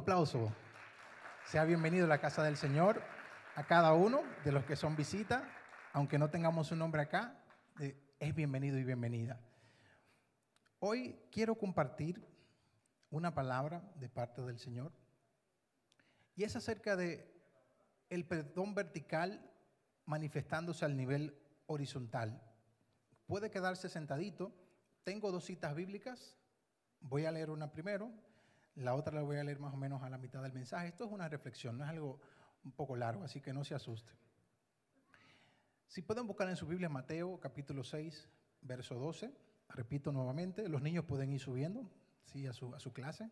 Aplauso. Sea bienvenido a la casa del Señor. A cada uno de los que son visita, aunque no tengamos su nombre acá, es bienvenido y bienvenida. Hoy quiero compartir una palabra de parte del Señor y es acerca de el perdón vertical manifestándose al nivel horizontal. Puede quedarse sentadito. Tengo dos citas bíblicas. Voy a leer una primero, la otra la voy a leer más o menos a la mitad del mensaje. Esto es una reflexión, no es algo un poco largo, así que no se asusten. Si pueden buscar en su Biblia Mateo capítulo 6, verso 12. Repito nuevamente, los niños pueden ir subiendo, ¿sí? a su clase.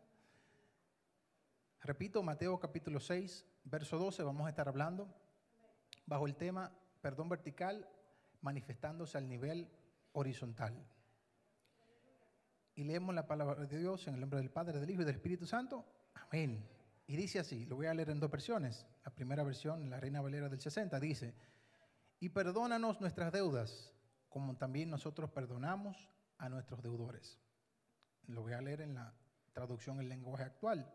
Repito, Mateo capítulo 6, verso 12, vamos a estar hablando bajo el tema perdón vertical manifestándose al nivel horizontal. Y leemos la palabra de Dios en el nombre del Padre, del Hijo y del Espíritu Santo. Amén. Y dice así, lo voy a leer en dos versiones. La primera versión, la Reina Valera del 60, dice: y perdónanos nuestras deudas, como también nosotros perdonamos a nuestros deudores. Lo voy a leer en la traducción en lenguaje actual.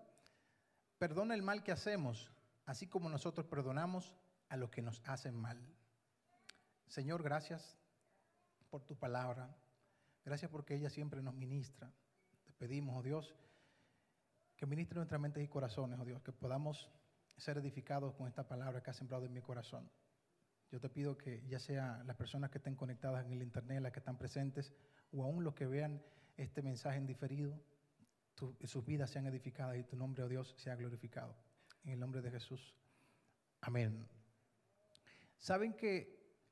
Perdona el mal que hacemos, así como nosotros perdonamos a los que nos hacen mal. Señor, gracias por tu palabra. Gracias porque ella siempre nos ministra. Te pedimos, oh Dios, que ministre nuestras mentes y corazones, oh Dios, que podamos ser edificados con esta palabra que has sembrado en mi corazón. Yo te pido que ya sea las personas que estén conectadas en el internet, las que están presentes, o aún los que vean este mensaje en diferido, sus vidas sean edificadas y tu nombre, oh Dios, sea glorificado. En el nombre de Jesús. Amén. Saben que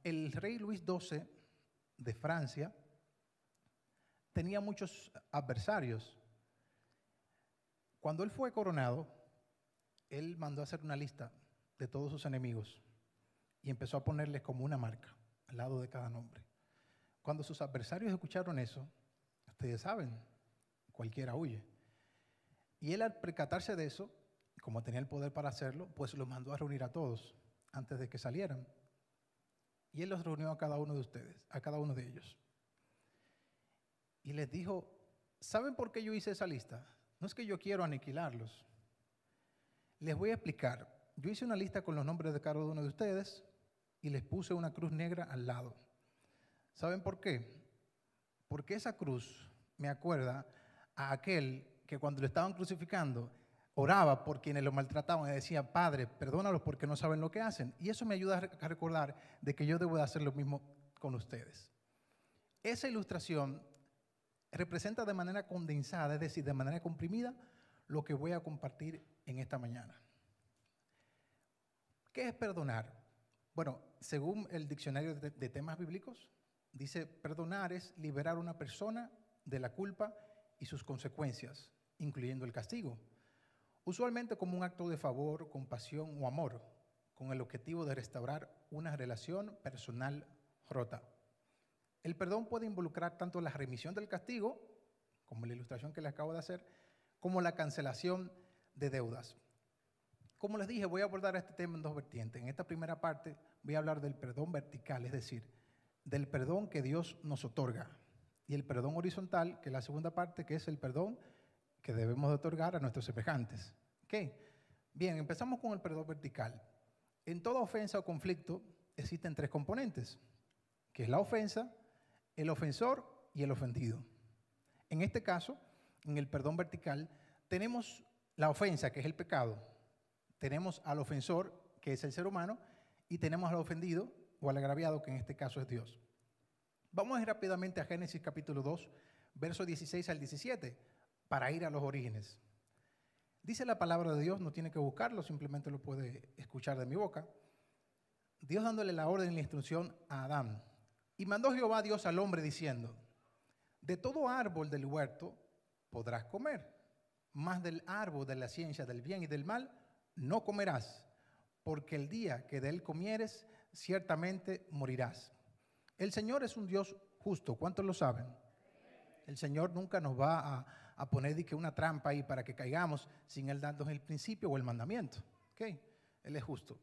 el rey Luis XII de Francia tenía muchos adversarios. Cuando él fue coronado, él mandó a hacer una lista de todos sus enemigos y empezó a ponerles como una marca al lado de cada nombre. Cuando sus adversarios escucharon eso, ustedes saben, cualquiera huye. Y él, al percatarse de eso, como tenía el poder para hacerlo, pues los mandó a reunir a todos antes de que salieran. Y él los reunió a cada uno de ustedes, a cada uno de ellos. Y les dijo: ¿saben por qué yo hice esa lista? No es que yo quiero aniquilarlos. Les voy a explicar. Yo hice una lista con los nombres de cada uno de ustedes y les puse una cruz negra al lado. ¿Saben por qué? Porque esa cruz me acuerda a aquel que cuando lo estaban crucificando oraba por quienes lo maltrataban y decía: Padre, perdónalos porque no saben lo que hacen. Y eso me ayuda a recordar de que yo debo de hacer lo mismo con ustedes. Esa ilustración representa de manera condensada, es decir, de manera comprimida, lo que voy a compartir en esta mañana. ¿Qué es perdonar? Bueno, según el diccionario de temas bíblicos, dice: perdonar es liberar a una persona de la culpa y sus consecuencias, incluyendo el castigo, usualmente como un acto de favor, compasión o amor, con el objetivo de restaurar una relación personal rota. El perdón puede involucrar tanto la remisión del castigo, como la ilustración que les acabo de hacer, como la cancelación de deudas. Como les dije, voy a abordar este tema en dos vertientes. En esta primera parte voy a hablar del perdón vertical, es decir, del perdón que Dios nos otorga, y el perdón horizontal, que es la segunda parte, que es el perdón que debemos de otorgar a nuestros semejantes. ¿Okay? Bien, empezamos con el perdón vertical. En toda ofensa o conflicto existen tres componentes, que es la ofensa, el ofensor y el ofendido. En este caso, en el perdón vertical, tenemos la ofensa, que es el pecado, tenemos al ofensor, que es el ser humano, y tenemos al ofendido o al agraviado, que en este caso es Dios. Vamos a ir rápidamente a Génesis capítulo 2, versos 16 al 17, para ir a los orígenes. Dice la palabra de Dios, no tiene que buscarlo, simplemente lo puede escuchar de mi boca. Dios dándole la orden y la instrucción a Adán. Y mandó Jehová Dios al hombre diciendo: de todo árbol del huerto podrás comer, mas del árbol de la ciencia del bien y del mal no comerás, porque el día que de él comieres, ciertamente morirás. El Señor es un Dios justo, ¿cuántos lo saben? El Señor nunca nos va a poner una trampa ahí para que caigamos sin Él darnos el principio o el mandamiento. ¿Okay? Él es justo.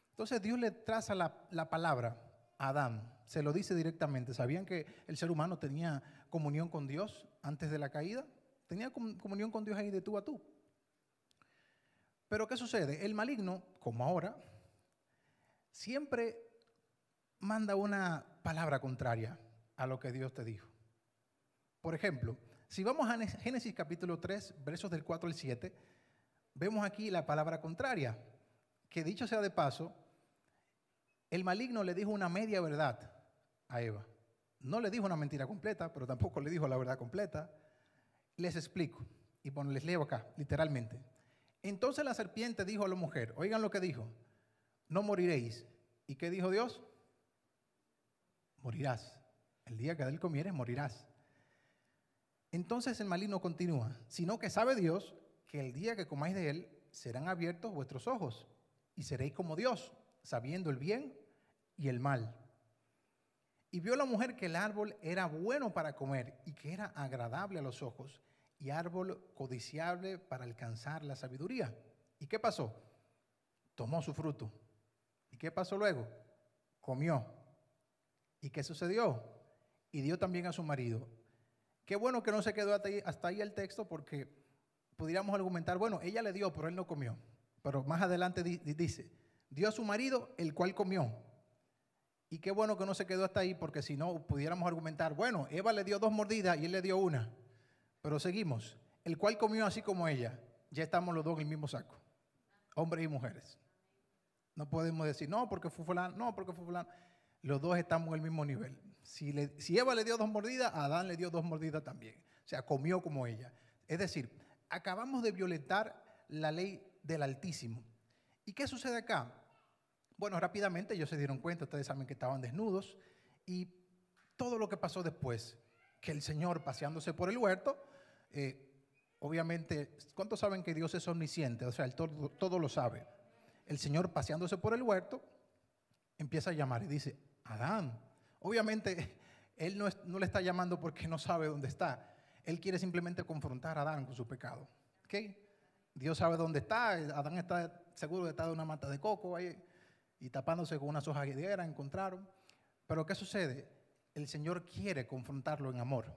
Entonces Dios le traza la palabra a Adán, se lo dice directamente. ¿Sabían que el ser humano tenía comunión con Dios antes de la caída? Tenía comunión con Dios ahí de tú a tú. Pero ¿qué sucede? El maligno, como ahora, siempre manda una palabra contraria a lo que Dios te dijo. Por ejemplo, si vamos a Génesis capítulo 3, versos del 4 al 7, vemos aquí la palabra contraria, que dicho sea de paso, el maligno le dijo una media verdad a Eva. No le dijo una mentira completa, pero tampoco le dijo la verdad completa. Les explico, y bueno, les leo acá, literalmente. Entonces la serpiente dijo a la mujer, oigan lo que dijo, no moriréis. ¿Y qué dijo Dios? Morirás. El día que de él comieres, morirás. Entonces el maligno continúa, sino que sabe Dios que el día que comáis de él, serán abiertos vuestros ojos, y seréis como Dios, sabiendo el bien y el mal. Y vio la mujer que el árbol era bueno para comer, y que era agradable a los ojos, y árbol codiciable para alcanzar la sabiduría. ¿Y qué pasó? Tomó su fruto. ¿Y qué pasó luego? Comió. ¿Y qué sucedió? Y dio también a su marido. Qué bueno que no se quedó hasta ahí el texto, porque pudiéramos argumentar, bueno, ella le dio, pero él no comió. Pero más adelante dice, dio a su marido, el cual comió. Y qué bueno que no se quedó hasta ahí, porque si no pudiéramos argumentar, bueno, Eva le dio 2 mordidas y él le dio 1. Pero seguimos, el cual comió así como ella. Ya estamos los dos en el mismo saco, hombres y mujeres. No podemos decir, no, porque fue fulano, no, porque fue fulano. Los dos estamos en el mismo nivel. Si Eva le dio 2 mordidas, Adán le dio 2 mordidas también. O sea, comió como ella. Es decir, acabamos de violentar la ley del Altísimo. ¿Y qué sucede acá? Bueno, rápidamente ellos se dieron cuenta, ustedes saben que estaban desnudos, y todo lo que pasó después, que el Señor paseándose por el huerto, obviamente, ¿cuántos saben que Dios es omnisciente? O sea, Él todo lo sabe. El Señor paseándose por el huerto, empieza a llamar y dice, Adán. Obviamente, Él no le está llamando porque no sabe dónde está. Él quiere simplemente confrontar a Adán con su pecado. ¿Okay? Dios sabe dónde está. Adán está seguro de estar en una mata de coco ahí y tapándose con unas hojas de higuera, encontraron. Pero ¿qué sucede? El Señor quiere confrontarlo en amor.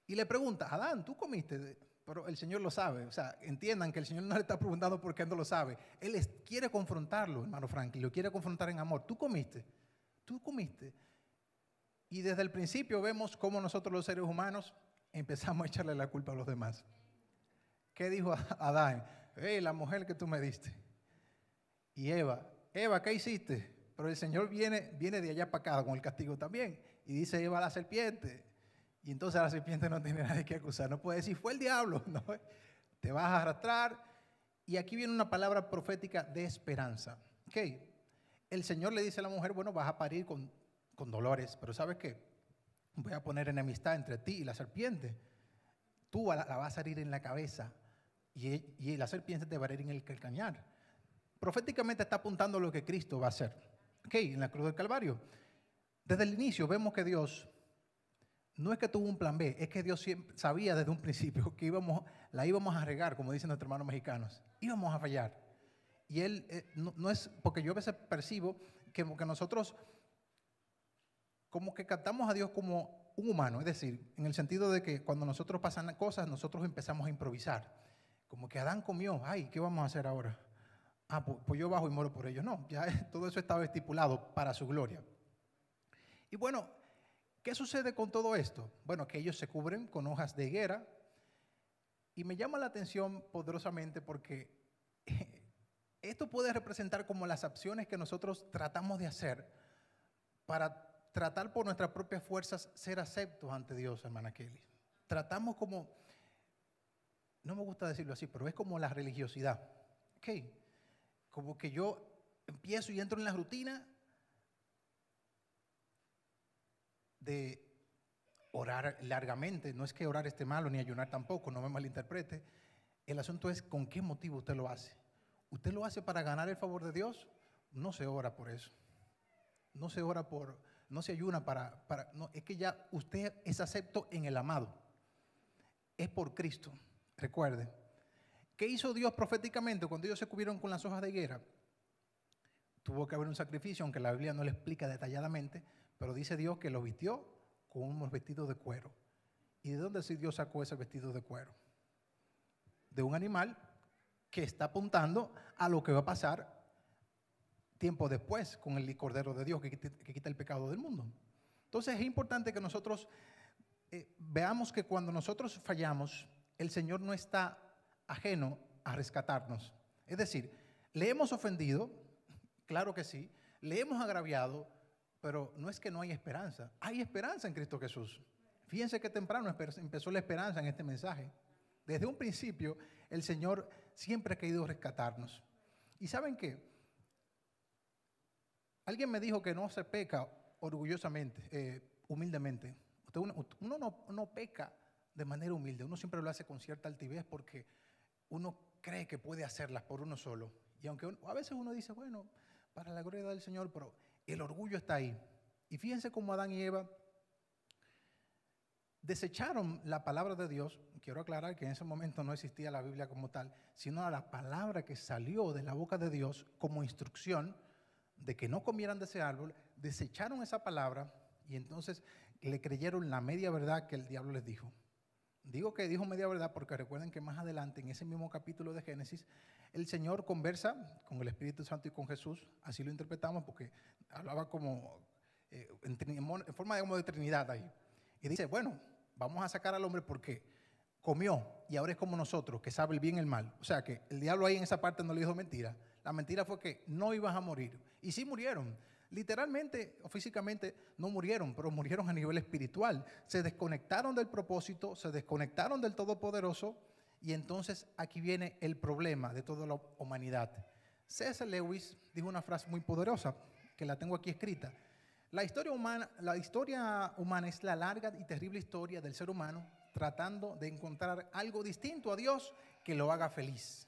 Y le pregunta, Adán, ¿tú comiste? Pero el Señor lo sabe. O sea, entiendan que el Señor no le está preguntando porque Él no lo sabe. Él quiere confrontarlo, hermano Franklin, lo quiere confrontar en amor. ¿Tú comiste? ¿Tú comiste? Y desde el principio vemos cómo nosotros los seres humanos empezamos a echarle la culpa a los demás. ¿Qué dijo Adán? Hey, la mujer que tú me diste. Y Eva, ¿qué hiciste? Pero el Señor viene de allá para acá con el castigo también. Y dice Eva a la serpiente. Y entonces la serpiente no tiene nadie que acusar. No puede decir, fue el diablo. No, te vas a arrastrar. Y aquí viene una palabra profética de esperanza. ¿Okay? El Señor le dice a la mujer, bueno, vas a parir con dolores. Pero ¿sabes qué? Voy a poner enemistad entre ti y la serpiente. Tú la vas a herir en la cabeza. Y la serpiente te va a herir en el calcañar. Proféticamente está apuntando a lo que Cristo va a hacer. ¿Okay? En la cruz del Calvario. Desde el inicio vemos que Dios no es que tuvo un plan B, es que Dios siempre sabía desde un principio que la íbamos a regar, como dicen nuestros hermanos mexicanos. Íbamos a fallar. Y Él, no es, porque yo a veces percibo que nosotros como que captamos a Dios como un humano, es decir, en el sentido de que cuando nosotros pasan cosas, nosotros empezamos a improvisar. Como que Adán comió, ay, ¿qué vamos a hacer ahora? Ah, pues yo bajo y muero por ellos. No, ya todo eso estaba estipulado para su gloria. Y bueno, ¿qué sucede con todo esto? Bueno, que ellos se cubren con hojas de higuera. Y me llama la atención poderosamente porque esto puede representar como las acciones que nosotros tratamos de hacer para tratar por nuestras propias fuerzas ser aceptos ante Dios, hermana Kelly. Tratamos como, no me gusta decirlo así, pero es como la religiosidad. ¿Okay? Como que yo empiezo y entro en la rutina de orar largamente. No es que orar esté malo, ni ayunar tampoco, no me malinterprete. El asunto es con qué motivo usted lo hace. ¿Usted lo hace para ganar el favor de Dios? No se ora por eso. No se ora no se ayuna no, es que ya usted es acepto en el amado. Es por Cristo, recuerde. ¿Qué hizo Dios proféticamente cuando ellos se cubrieron con las hojas de higuera? Tuvo que haber un sacrificio, aunque la Biblia no le explica detalladamente, pero dice Dios que lo vistió con unos vestidos de cuero. ¿Y de dónde Dios sacó ese vestido de cuero? De un animal que está apuntando a lo que va a pasar tiempo después con el Cordero de Dios que quita el pecado del mundo. Entonces es importante que nosotros veamos que cuando nosotros fallamos, el Señor no está ajeno a rescatarnos. Es decir, le hemos ofendido, claro que sí, le hemos agraviado, pero no es que no hay esperanza. Hay esperanza en Cristo Jesús. Fíjense que temprano empezó la esperanza en este mensaje. Desde un principio, el Señor siempre ha querido rescatarnos. ¿Y saben qué? Alguien me dijo que no se peca orgullosamente, humildemente. Uno no peca de manera humilde, uno siempre lo hace con cierta altivez porque uno cree que puede hacerlas por uno solo. Y aunque a veces uno dice, bueno, para la gloria del Señor, pero el orgullo está ahí. Y fíjense cómo Adán y Eva desecharon la palabra de Dios. Quiero aclarar que en ese momento no existía la Biblia como tal, sino la palabra que salió de la boca de Dios como instrucción de que no comieran de ese árbol. Desecharon esa palabra y entonces le creyeron la media verdad que el diablo les dijo. Digo que dijo media verdad porque recuerden que más adelante, en ese mismo capítulo de Génesis, el Señor conversa con el Espíritu Santo y con Jesús. Así lo interpretamos porque hablaba como en forma de Trinidad ahí. Y dice, bueno, vamos a sacar al hombre porque comió y ahora es como nosotros, que sabe el bien y el mal. O sea que el diablo ahí en esa parte no le dijo mentira. La mentira fue que no ibas a morir. Y sí murieron. Literalmente o físicamente no murieron, pero murieron a nivel espiritual. Se desconectaron del propósito, se desconectaron del Todopoderoso. Y entonces aquí viene el problema de toda la humanidad. C.S. Lewis dijo una frase muy poderosa que la tengo aquí escrita. La historia humana es la larga y terrible historia del ser humano tratando de encontrar algo distinto a Dios que lo haga feliz.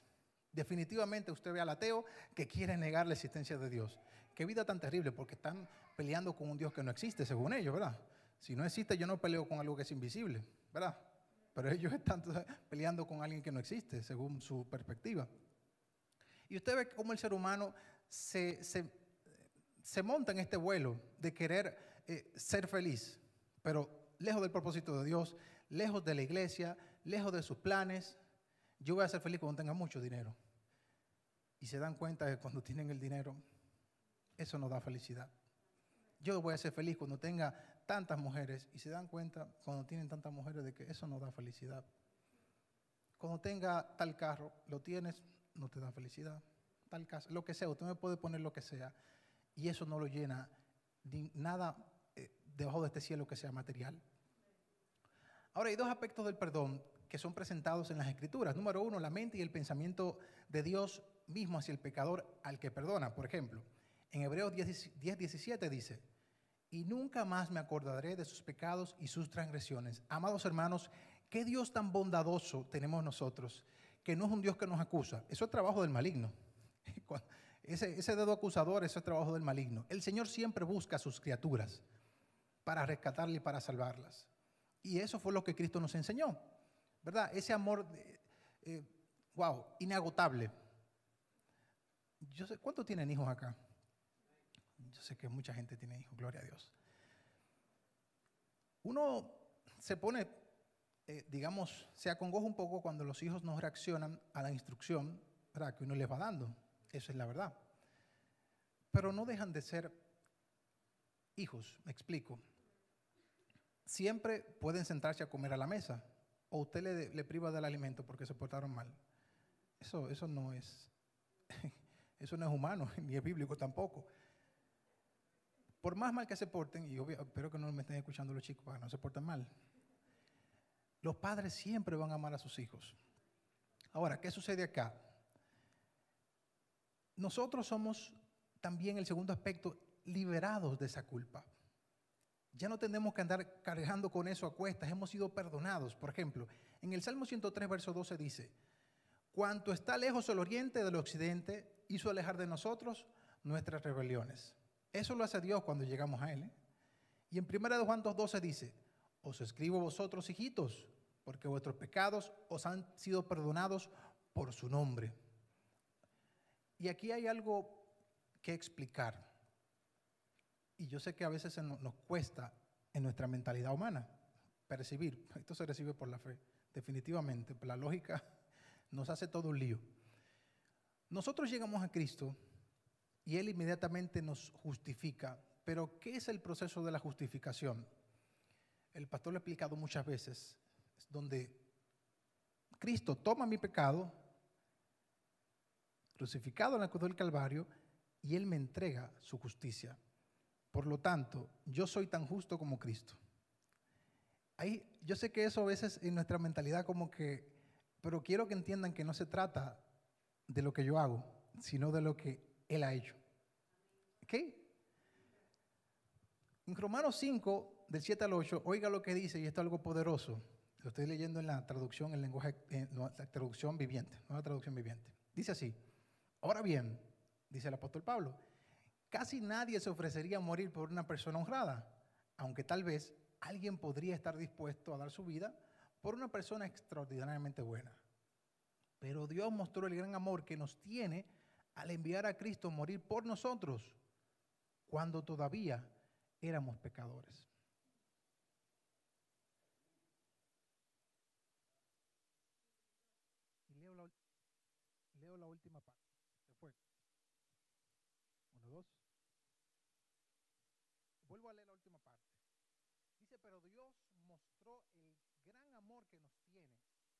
Definitivamente usted ve al ateo que quiere negar la existencia de Dios. Qué vida tan terrible, porque están peleando con un Dios que no existe, según ellos, ¿verdad? Si no existe, yo no peleo con algo que es invisible, ¿verdad? Pero ellos están peleando con alguien que no existe, según su perspectiva. Y usted ve cómo el ser humano se monta en este vuelo de querer ser feliz, pero lejos del propósito de Dios, lejos de la iglesia, lejos de sus planes. Yo voy a ser feliz cuando tenga mucho dinero. Y se dan cuenta que cuando tienen el dinero, eso no da felicidad. Yo voy a ser feliz cuando tenga tantas mujeres. Y se dan cuenta cuando tienen tantas mujeres de que eso no da felicidad. Cuando tenga tal carro, lo tienes, no te da felicidad. Tal casa, lo que sea, usted me puede poner lo que sea. Y eso no lo llena ni nada debajo de este cielo que sea material. Ahora hay dos aspectos del perdón que son presentados en las Escrituras. Número uno, la mente y el pensamiento de Dios mismo hacia el pecador al que perdona. Por ejemplo, en Hebreos 10:17 dice, y nunca más me acordaré de sus pecados y sus transgresiones. Amados hermanos, qué Dios tan bondadoso tenemos nosotros, que no es un Dios que nos acusa. Eso es trabajo del maligno. Ese dedo acusador, eso es trabajo del maligno. El Señor siempre busca a sus criaturas para rescatarlas y para salvarlas. Y eso fue lo que Cristo nos enseñó, ¿verdad? Ese amor, inagotable. Yo sé, ¿cuántos tienen hijos acá? Yo sé que mucha gente tiene hijos, gloria a Dios. Uno se pone, se acongoja un poco cuando los hijos no reaccionan a la instrucción, ¿verdad?, que uno les va dando. Eso es la verdad. Pero no dejan de ser hijos, me explico. Siempre pueden sentarse a comer a la mesa, o usted le priva del alimento porque se portaron mal. Eso no es humano, ni es bíblico tampoco. Por más mal que se porten, y espero que no me estén escuchando los chicos para que no se porten mal, los padres siempre van a amar a sus hijos. Ahora, ¿qué sucede acá? Nosotros somos también, el segundo aspecto, liberados de esa culpa. Ya no tenemos que andar cargando con eso a cuestas, hemos sido perdonados. Por ejemplo, en el Salmo 103, verso 12 dice, cuanto está lejos el oriente del occidente, hizo alejar de nosotros nuestras rebeliones. Eso lo hace Dios cuando llegamos a Él. Y en 1 Juan 2:12 dice, os escribo vosotros, hijitos, porque vuestros pecados os han sido perdonados por su nombre. Y aquí hay algo que explicar. Y yo sé que a veces nos cuesta en nuestra mentalidad humana percibir. Esto se recibe por la fe, definitivamente. La lógica nos hace todo un lío. Nosotros llegamos a Cristo y Él inmediatamente nos justifica. Pero, ¿qué es el proceso de la justificación? El pastor lo ha explicado muchas veces, es donde Cristo toma mi pecado, crucificado en la cruz del Calvario, y Él me entrega su justicia. Por lo tanto, yo soy tan justo como Cristo. Yo sé que eso a veces en nuestra mentalidad como que, pero quiero que entiendan que no se trata de lo que yo hago, sino de lo que Él ha hecho. ¿Ok? En Romanos 5, del 7 al 8, oiga lo que dice, y esto es algo poderoso. Lo estoy leyendo en la traducción, el lenguaje, la traducción viviente, no la traducción viviente. Dice así: ahora bien, dice el apóstol Pablo, casi nadie se ofrecería a morir por una persona honrada, aunque tal vez alguien podría estar dispuesto a dar su vida por una persona extraordinariamente buena. Pero Dios mostró el gran amor que nos tiene al enviar a Cristo a morir por nosotros cuando todavía éramos pecadores. Leo la última parte. Se fue. 1, 2. Vuelvo a leer la última parte. Dice, pero Dios mostró el gran amor que nos tiene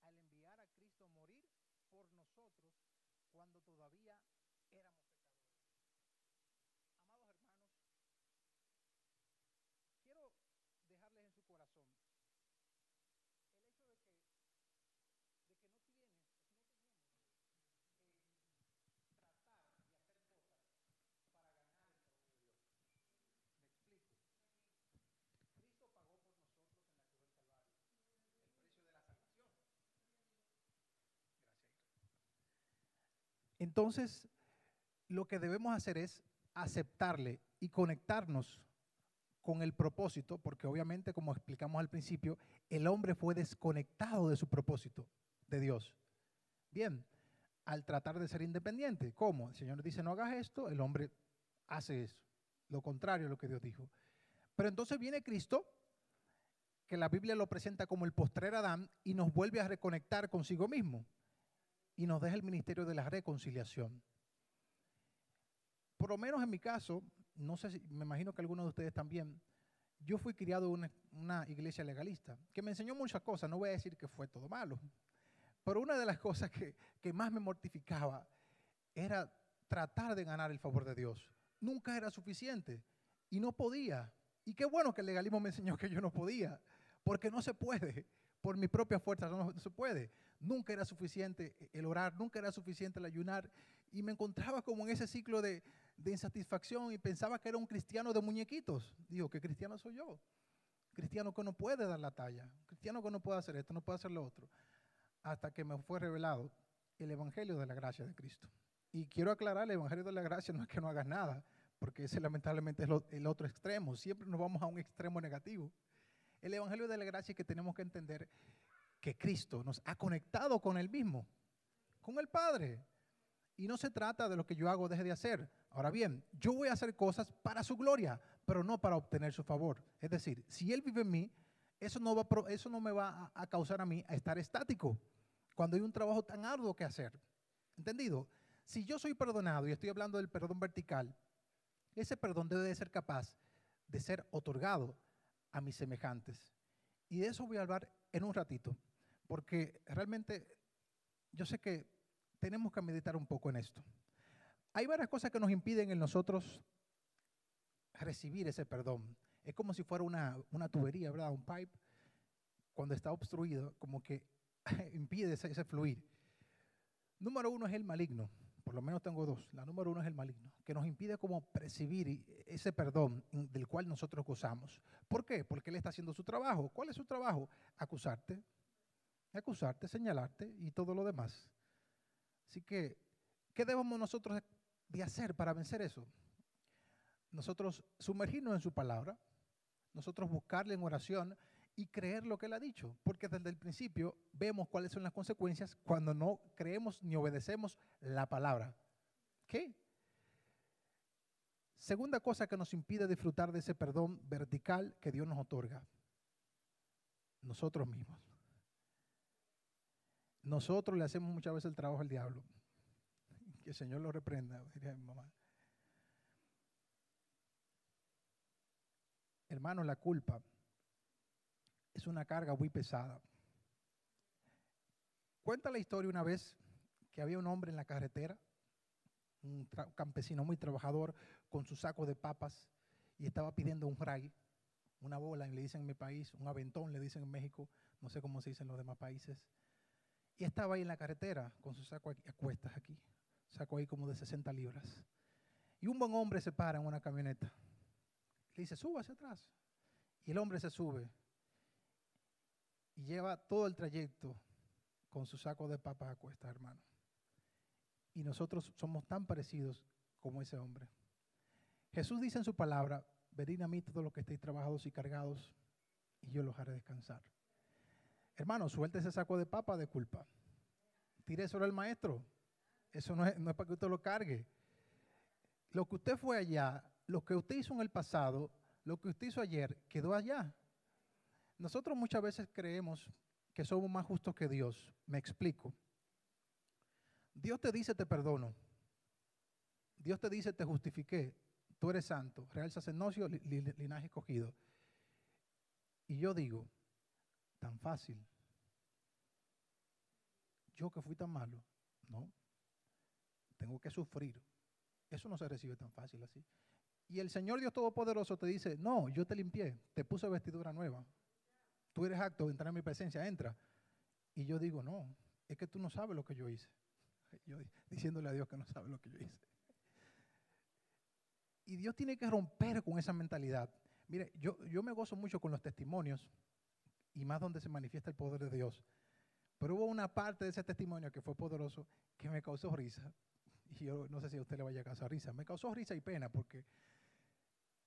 al enviar a Cristo a morir por nosotros cuando todavía éramos pecadores. Amados hermanos, quiero dejarles en su corazón el hecho de que no teníamos tratar de hacer cosas para ganar el favor de Dios. Me explico. Cristo pagó por nosotros en la cruz del Calvario el precio de la salvación. Gracias. Entonces, lo que debemos hacer es aceptarle y conectarnos con el propósito, porque obviamente, como explicamos al principio, el hombre fue desconectado de su propósito, de Dios. Bien, al tratar de ser independiente, ¿cómo? El Señor dice, no hagas esto, el hombre hace eso, lo contrario a lo que Dios dijo. Pero entonces viene Cristo, que la Biblia lo presenta como el postrer Adán, y nos vuelve a reconectar consigo mismo, y nos deja el ministerio de la reconciliación. Por lo menos en mi caso, no sé si, me imagino que algunos de ustedes también, yo fui criado en una iglesia legalista, que me enseñó muchas cosas, no voy a decir que fue todo malo, pero una de las cosas que más me mortificaba era tratar de ganar el favor de Dios. Nunca era suficiente y no podía. Y qué bueno que el legalismo me enseñó que yo no podía, porque no se puede, por mi propia fuerza no se puede. Nunca era suficiente el orar, nunca era suficiente el ayunar, y me encontraba como en ese ciclo de insatisfacción y pensaba que era un cristiano de muñequitos. Digo, ¿qué cristiano soy yo? Cristiano que no puede dar la talla, cristiano que no puede hacer esto, no puede hacer lo otro, hasta que me fue revelado el Evangelio de la gracia de Cristo. Y quiero aclarar, el Evangelio de la gracia no es que no hagas nada, porque ese lamentablemente es el otro extremo, siempre nos vamos a un extremo negativo. El Evangelio de la gracia es que tenemos que entender que Cristo nos ha conectado con Él mismo, con el Padre. Y no se trata de lo que yo hago o deje de hacer. Ahora bien, yo voy a hacer cosas para su gloria, pero no para obtener su favor. Es decir, si Él vive en mí, eso no me va a causar a mí a estar estático cuando hay un trabajo tan arduo que hacer. ¿Entendido? Si yo soy perdonado, y estoy hablando del perdón vertical, ese perdón debe de ser capaz de ser otorgado a mis semejantes. Y de eso voy a hablar en un ratito, porque realmente yo sé que tenemos que meditar un poco en esto. Hay varias cosas que nos impiden en nosotros recibir ese perdón. Es como si fuera una tubería, ¿verdad? Un pipe, cuando está obstruido, como que impide ese fluir. Número uno es el maligno. Por lo menos tengo dos. La número uno es el maligno, que nos impide como percibir ese perdón del cual nosotros gozamos. ¿Por qué? Porque él está haciendo su trabajo. ¿Cuál es su trabajo? Acusarte, señalarte y todo lo demás. Así que, ¿qué debemos nosotros de hacer para vencer eso? Nosotros sumergirnos en su palabra, nosotros buscarle en oración y creer lo que él ha dicho, porque desde el principio vemos cuáles son las consecuencias cuando no creemos ni obedecemos la palabra. ¿Ok? Segunda cosa que nos impide disfrutar de ese perdón vertical que Dios nos otorga: nosotros mismos. Nosotros le hacemos muchas veces el trabajo al diablo. Que el Señor lo reprenda, diría mi mamá. Hermano, la culpa es una carga muy pesada. Cuenta la historia una vez que había un hombre en la carretera, un campesino muy trabajador, con su saco de papas, y estaba pidiendo un ray, una bola, le dicen en mi país, un aventón, le dicen en México, no sé cómo se dice en los demás países. Y estaba ahí en la carretera con su saco a cuestas aquí, saco ahí como de 60 libras. Y un buen hombre se para en una camioneta, le dice, súbase atrás. Y el hombre se sube y lleva todo el trayecto con su saco de papas a cuestas, hermano. Y nosotros somos tan parecidos como ese hombre. Jesús dice en su palabra, venid a mí todos los que estéis trabajados y cargados, y yo los haré descansar. Hermano, suelte ese saco de papa de culpa. Tire sobre el maestro. Eso no es para que usted lo cargue. Lo que usted fue allá, lo que usted hizo en el pasado, lo que usted hizo ayer, quedó allá. Nosotros muchas veces creemos que somos más justos que Dios. Me explico. Dios te dice, te perdono. Dios te dice, te justifiqué. Tú eres santo, real sacerdocio, linaje escogido. Y yo digo, tan fácil. Yo que fui tan malo, no. Tengo que sufrir. Eso no se recibe tan fácil así. Y el Señor Dios Todopoderoso te dice, no, yo te limpié, te puse vestidura nueva. Tú eres apto de entrar en mi presencia, entra. Y yo digo, no, es que tú no sabes lo que yo hice. Yo diciéndole a Dios que no sabe lo que yo hice. Y Dios tiene que romper con esa mentalidad. Mire, yo me gozo mucho con los testimonios y más donde se manifiesta el poder de Dios. Pero hubo una parte de ese testimonio que fue poderoso que me causó risa. Y yo no sé si a usted le vaya a causar risa. Me causó risa y pena porque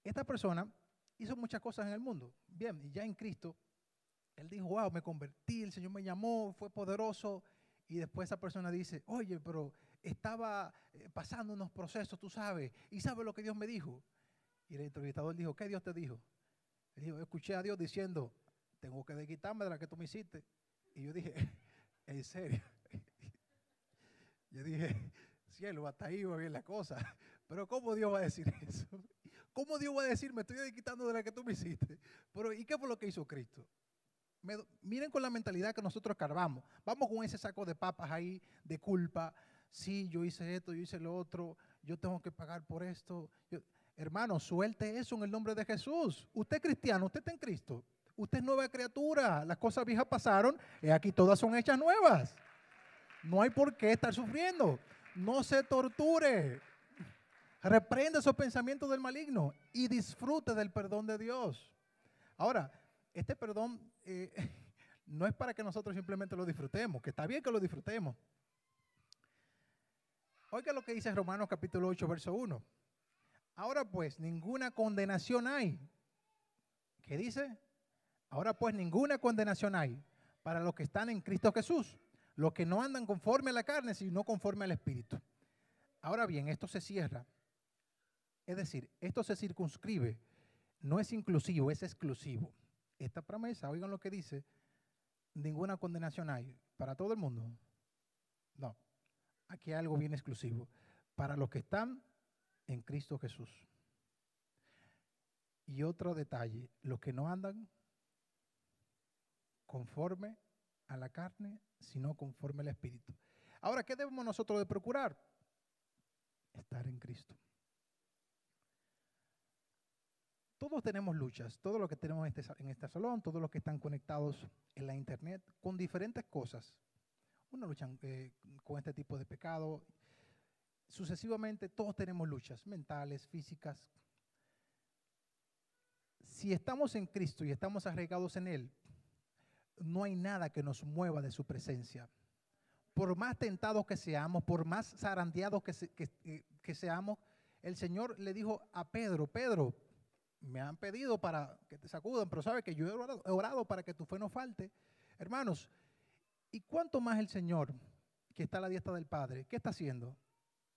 esta persona hizo muchas cosas en el mundo. Bien, y ya en Cristo, él dijo, wow, me convertí, el Señor me llamó, fue poderoso. Y después esa persona dice, oye, pero estaba pasando unos procesos, tú sabes, y sabes lo que Dios me dijo. Y el entrevistador dijo, ¿qué Dios te dijo? Él dijo, escuché a Dios diciendo, tengo que desquitarme de la que tú me hiciste. Y yo dije, ¿en serio? Yo dije, cielo, hasta ahí va bien la cosa. Pero ¿cómo Dios va a decir eso? ¿Cómo Dios va a decir, me estoy desquitando de la que tú me hiciste? Pero ¿y qué fue lo que hizo Cristo? Miren con la mentalidad que nosotros cargamos. Vamos con ese saco de papas ahí, de culpa. Sí, yo hice esto, yo hice lo otro, yo tengo que pagar por esto. Hermano, suelte eso en el nombre de Jesús. Usted es cristiano, usted está en Cristo. Usted es nueva criatura. Las cosas viejas pasaron y aquí todas son hechas nuevas. No hay por qué estar sufriendo. No se torture. Reprenda esos pensamientos del maligno y disfrute del perdón de Dios. Ahora, este perdón no es para que nosotros simplemente lo disfrutemos, que está bien que lo disfrutemos. Oiga lo que dice Romanos capítulo 8, verso 1. Ahora pues, ninguna condenación hay. ¿Qué dice? Ahora pues, ninguna condenación hay para los que están en Cristo Jesús, los que no andan conforme a la carne, sino conforme al Espíritu. Ahora bien, esto se cierra. Es decir, esto se circunscribe. No es inclusivo, es exclusivo. Esta promesa, oigan lo que dice, ninguna condenación hay para todo el mundo. No, aquí hay algo bien exclusivo. Para los que están en Cristo Jesús. Y otro detalle, los que no andan conforme a la carne, sino conforme al Espíritu. Ahora, ¿qué debemos nosotros de procurar? Estar en Cristo. Todos tenemos luchas, todos los que tenemos en este salón, todos los que están conectados en la internet, con diferentes cosas. Uno lucha con este tipo de pecado. Sucesivamente, todos tenemos luchas mentales, físicas. Si estamos en Cristo y estamos arraigados en Él, no hay nada que nos mueva de su presencia. Por más tentados que seamos, por más zarandeados que seamos, el Señor le dijo a Pedro, Pedro, me han pedido para que te sacudan, pero sabe que yo he orado para que tu fe no falte. Hermanos, ¿y cuánto más el Señor, que está a la diestra del Padre, qué está haciendo?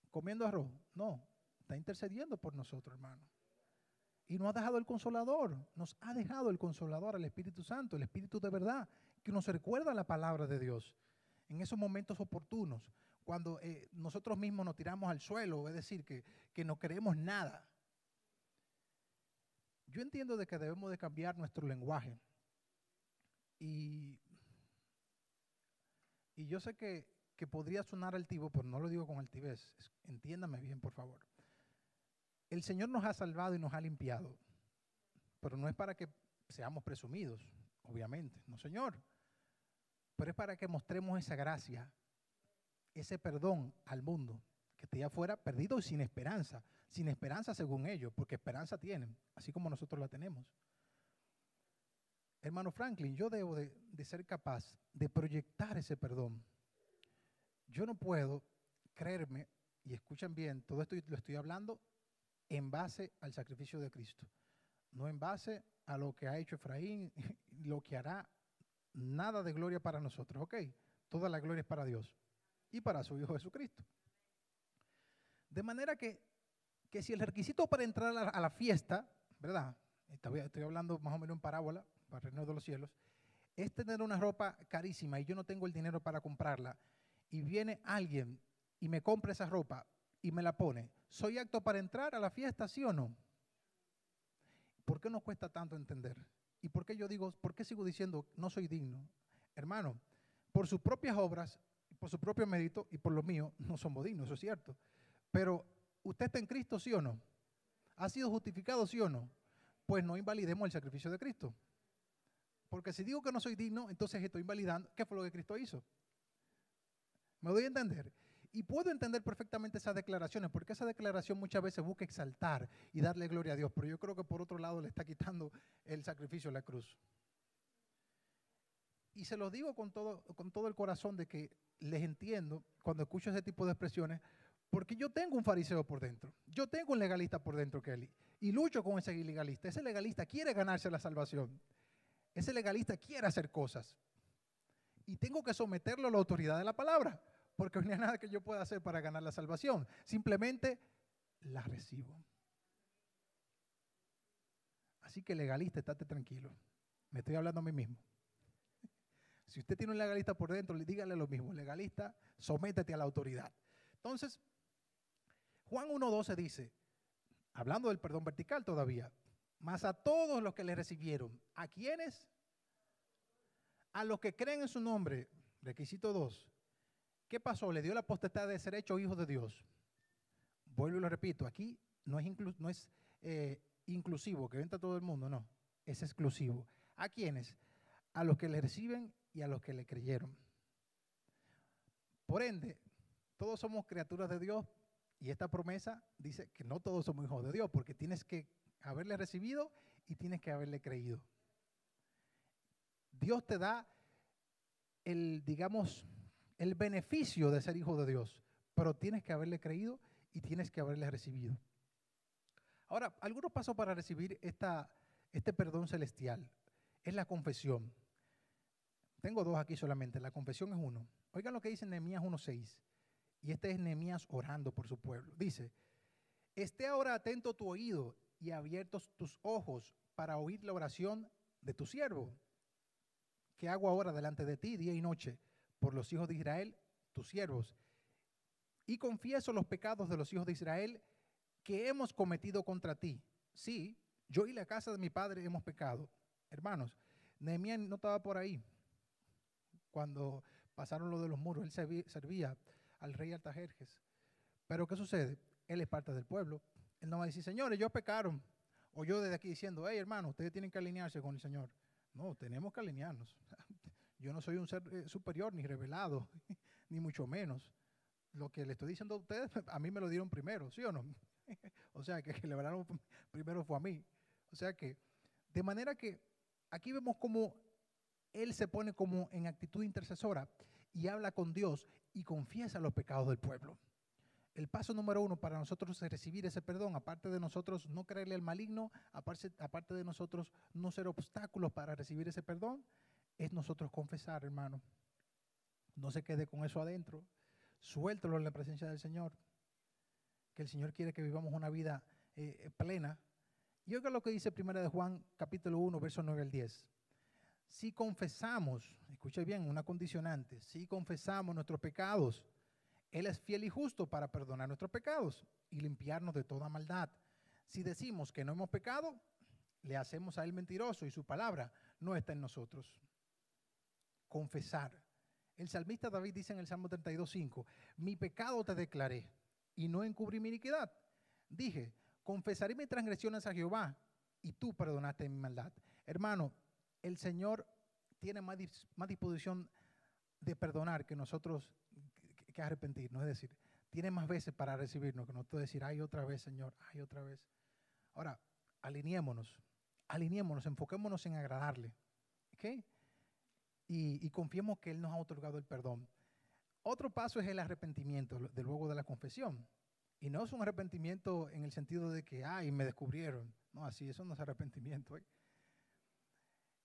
¿Comiendo arroz? No, está intercediendo por nosotros, hermano. Y nos ha dejado el Consolador, nos ha dejado el Consolador, el Espíritu Santo, el Espíritu de verdad, que nos recuerda la palabra de Dios en esos momentos oportunos. cuando nosotros mismos nos tiramos al suelo, es decir, que no queremos nada. Yo entiendo de que debemos de cambiar nuestro lenguaje. Y yo sé que podría sonar altivo, pero no lo digo con altivez. Entiéndame bien, por favor. El Señor nos ha salvado y nos ha limpiado, pero no es para que seamos presumidos, obviamente. No, Señor. Pero es para que mostremos esa gracia, ese perdón al mundo, que esté afuera perdido y sin esperanza según ellos, porque esperanza tienen, así como nosotros la tenemos. Hermano Franklin, yo debo de ser capaz de proyectar ese perdón. Yo no puedo creerme, y escuchen bien, todo esto lo estoy hablando en base al sacrificio de Cristo, no en base a lo que ha hecho Efraín, lo que hará. Nada de gloria para nosotros, ¿ok? Toda la gloria es para Dios y para su Hijo Jesucristo. De manera que si el requisito para entrar a la fiesta, ¿verdad? Estoy hablando más o menos en parábola, para el reino de los cielos, es tener una ropa carísima y yo no tengo el dinero para comprarla, y viene alguien y me compra esa ropa y me la pone, ¿soy apto para entrar a la fiesta, sí o no? ¿Por qué nos cuesta tanto entender? ¿Y por qué sigo diciendo no soy digno? Hermano, por sus propias obras, por su propio mérito y por lo mío, no somos dignos, eso es cierto. Pero, ¿usted está en Cristo, sí o no? ¿Ha sido justificado, sí o no? Pues no invalidemos el sacrificio de Cristo. Porque si digo que no soy digno, entonces estoy invalidando qué fue lo que Cristo hizo. ¿Me doy a entender? Y puedo entender perfectamente esas declaraciones, porque esa declaración muchas veces busca exaltar y darle gloria a Dios, pero yo creo que por otro lado le está quitando el sacrificio a la cruz. Y se lo digo con todo el corazón de que les entiendo cuando escucho ese tipo de expresiones, porque yo tengo un fariseo por dentro, yo tengo un legalista por dentro, Kelly, y lucho con ese legalista. Ese legalista quiere ganarse la salvación, ese legalista quiere hacer cosas, y tengo que someterlo a la autoridad de la palabra, porque no hay nada que yo pueda hacer para ganar la salvación. Simplemente la recibo. Así que legalista, estate tranquilo. Me estoy hablando a mí mismo. Si usted tiene un legalista por dentro, dígale lo mismo. Legalista, sométete a la autoridad. Entonces, Juan 1:12 dice, hablando del perdón vertical todavía, mas a todos los que le recibieron, ¿a quiénes? A los que creen en su nombre. Requisito 2. ¿Qué pasó? Le dio la potestad de ser hechos hijos de Dios. Vuelvo y lo repito, aquí no es inclusivo, que entra todo el mundo, no, es exclusivo. ¿A quiénes? A los que le reciben y a los que le creyeron. Por ende, todos somos criaturas de Dios, y esta promesa dice que no todos somos hijos de Dios, porque tienes que haberle recibido y tienes que haberle creído. Dios te da el beneficio de ser hijo de Dios, pero tienes que haberle creído y tienes que haberle recibido. Ahora, algunos pasos para recibir este perdón celestial es la confesión. Tengo 2 aquí solamente, la confesión es 1. Oigan lo que dice Nehemías 1:6, y este es Nehemías orando por su pueblo. Dice, esté ahora atento tu oído y abiertos tus ojos para oír la oración de tu siervo, que hago ahora delante de ti día y noche, por los hijos de Israel, tus siervos, y confieso los pecados de los hijos de Israel que hemos cometido contra ti. Sí, yo y la casa de mi padre hemos pecado. Hermanos, Nehemías no estaba por ahí cuando pasaron lo de los muros. Él servía al rey Artajerjes. Pero ¿qué sucede? Él es parte del pueblo. Él no va a decir, señores, ellos pecaron. O yo desde aquí diciendo, hey, hermano, ustedes tienen que alinearse con el Señor. No, tenemos que alinearnos. Yo no soy un ser superior ni revelado, ni mucho menos. Lo que le estoy diciendo a ustedes, a mí me lo dieron primero, ¿sí o no? O sea, que le hablaron primero fue a mí. O sea que, de manera que aquí vemos cómo él se pone como en actitud intercesora y habla con Dios y confiesa los pecados del pueblo. El paso número 1 para nosotros es recibir ese perdón, aparte de nosotros no creerle al maligno, aparte de nosotros no ser obstáculos para recibir ese perdón, es nosotros confesar, hermano. No se quede con eso adentro, suéltelo en la presencia del Señor, que el Señor quiere que vivamos una vida plena. Y oiga lo que dice 1 de Juan, capítulo 1, versos 9 al 10. Si confesamos, escuche bien, una condicionante, si confesamos nuestros pecados, Él es fiel y justo para perdonar nuestros pecados y limpiarnos de toda maldad. Si decimos que no hemos pecado, le hacemos a Él mentiroso y su palabra no está en nosotros. Confesar. El salmista David dice en el Salmo 32:5, mi pecado te declaré y no encubrí mi iniquidad. Dije, confesaré mis transgresiones a Jehová y tú perdonaste mi maldad. Hermano, el Señor tiene más disposición de perdonar que nosotros que arrepentirnos. Es decir, tiene más veces para recibirnos que nosotros decir, ay, otra vez, Señor, ay, otra vez. Ahora, alineémonos, enfoquémonos en agradarle. ¿Ok? Y confiemos que Él nos ha otorgado el perdón. Otro paso es el arrepentimiento de luego de la confesión. Y no es un arrepentimiento en el sentido de que, ay, me descubrieron. No, así, eso no es arrepentimiento.